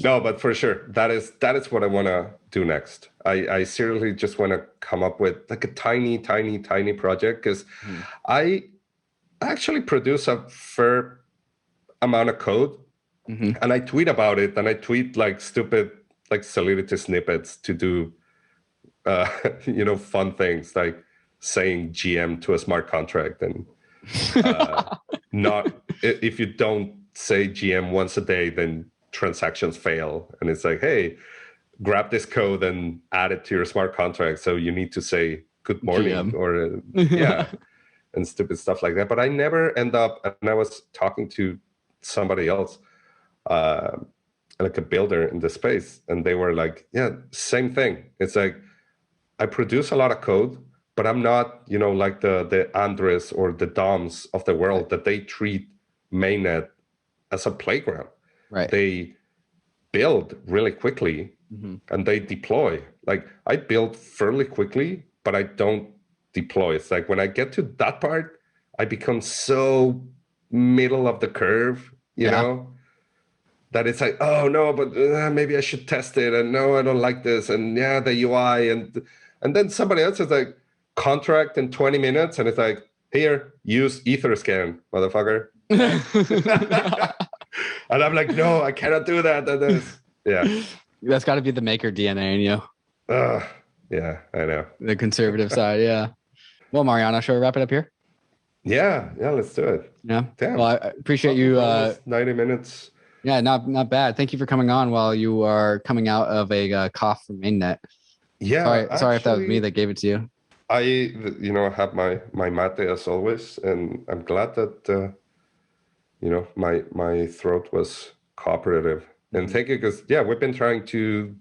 No, but for sure, that is what I want to do next. I seriously just want to come up with like a tiny project, because I actually produce a fair amount of code, and I tweet about it, and I tweet like stupid, like Solidity snippets to do, fun things like saying GM to a smart contract, and not if you don't say GM once a day, then transactions fail. And it's like, hey, grab this code and add it to your smart contract, so you need to say good morning GM. Or and stupid stuff like that. But I never end up, and I was talking to somebody else, like a builder in the space, and they were like, yeah, same thing. It's like, I produce a lot of code, but I'm not, like the Andres or the DOMs of the world, that they treat mainnet as a playground. Right. They build really quickly and they deploy. Like, I build fairly quickly, but I don't deploy. It's like when I get to that part, I become so middle of the curve, you know, that it's like, oh no, but maybe I should test it. And no, I don't like this. And yeah, the UI. And then somebody else is like, contract in 20 minutes. And it's like, here, use Etherscan, motherfucker. And I'm like, no, I cannot do that. That's got to be the maker DNA in you. Yeah, I know. The conservative side, yeah. Well, Mariano, shall we wrap it up here? Yeah, let's do it. Yeah. Damn. Well, I appreciate you. 90 minutes. Yeah, not bad. Thank you for coming on while you are coming out of a cough from mainnet. Yeah. Sorry if that was me that gave it to you. I, have my mate as always, and I'm glad that, my throat was cooperative. And thank you, because, we've been trying to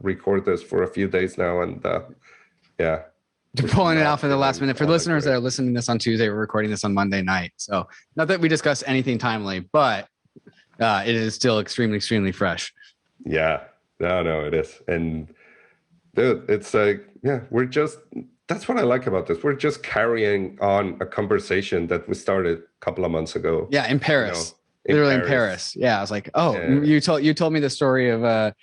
record this for a few days now, and, You're pulling it off at the last minute. For listeners that are listening to this on Tuesday, we're recording this on Monday night. So not that we discuss anything timely, but it is still extremely, extremely fresh. Yeah, no, it is. And dude, it's like, that's what I like about this. We're just carrying on a conversation that we started a couple of months ago. Yeah, in Paris. Literally in Paris. Yeah, I was like, you told me the story of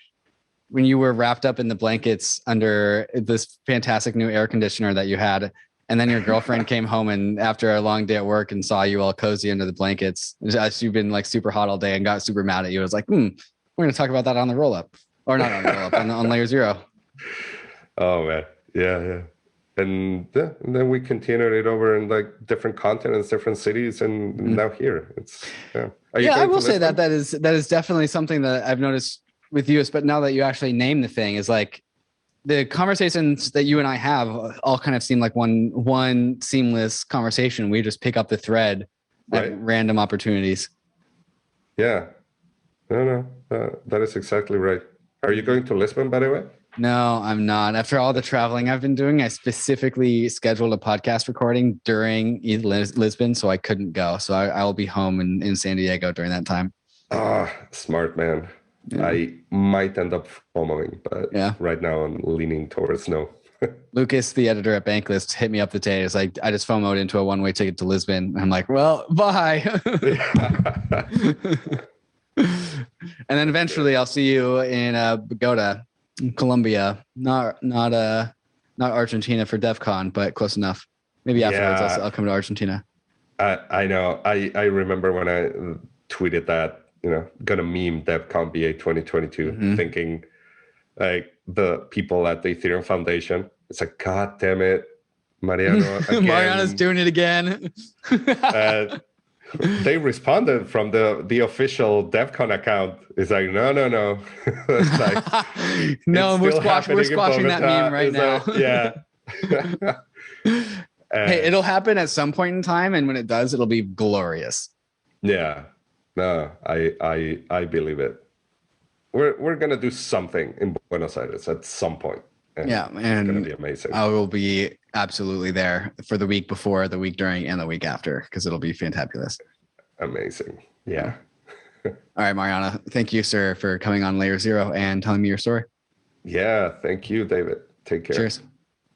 when you were wrapped up in the blankets under this fantastic new air conditioner that you had, and then your girlfriend came home and after a long day at work and saw you all cozy under the blankets. You've been like super hot all day and got super mad at you. I was like, we're going to talk about that on the roll up, or not on the roll up, on layer 0. Oh man, yeah. And then we continued it over in like different continents, different cities, and now here it's I will say that is definitely something that I've noticed with you, but now that you actually name the thing, is like the conversations that you and I have all kind of seem like one seamless conversation. We just pick up the thread at random opportunities. Yeah, no, that is exactly right. Are you going to Lisbon, by the way? No, I'm not. After all the traveling I've been doing, I specifically scheduled a podcast recording during Lisbon, so I couldn't go. So I will be home in San Diego during that time. Smart, man. Yeah. I might end up FOMOing, but right now I'm leaning towards no. Lucas, the editor at Bankless, hit me up today. It's like, I just FOMOed into a one-way ticket to Lisbon. I'm like, well, bye. And then eventually I'll see you in Bogota, Colombia, not Argentina for DEF CON, but close enough. Maybe afterwards I'll come to Argentina. I know. I remember when I tweeted that, gonna meme DEF CON BA 2022, thinking like the people at the Ethereum Foundation. It's like, God damn it, Mariano. Again. Mariano's doing it again. they responded from the official DevCon account. It's like, no. It's like, no, we're squashing that meme right now. Yeah. Hey, it'll happen at some point in time, and when it does, it'll be glorious. Yeah. No, I believe it. We're gonna do something in Buenos Aires at some point. And and it's gonna be amazing. I will be absolutely there for the week before, the week during, and the week after, because it'll be fantabulous. Amazing. Yeah. All right, Mariano. Thank you, sir, for coming on Layer Zero and telling me your story. Yeah. Thank you, David. Take care. Cheers.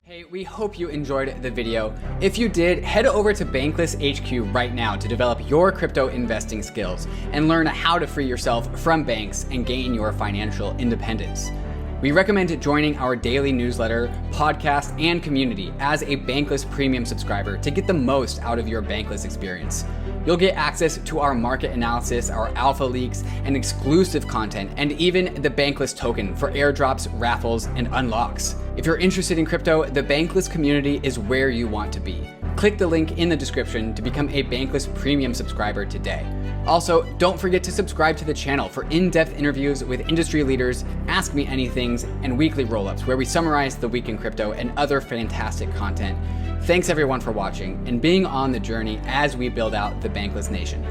Hey, we hope you enjoyed the video. If you did, head over to Bankless HQ right now to develop your crypto investing skills and learn how to free yourself from banks and gain your financial independence. We recommend joining our daily newsletter, podcast, and community as a Bankless Premium subscriber to get the most out of your Bankless experience. You'll get access to our market analysis, our alpha leaks, and exclusive content, and even the Bankless token for airdrops, raffles, and unlocks. If you're interested in crypto, the Bankless community is where you want to be. Click the link in the description to become a Bankless Premium subscriber today. Also, don't forget to subscribe to the channel for in-depth interviews with industry leaders, Ask Me Anythings, and weekly roll-ups where we summarize the week in crypto and other fantastic content. Thanks everyone for watching and being on the journey as we build out the Bankless Nation.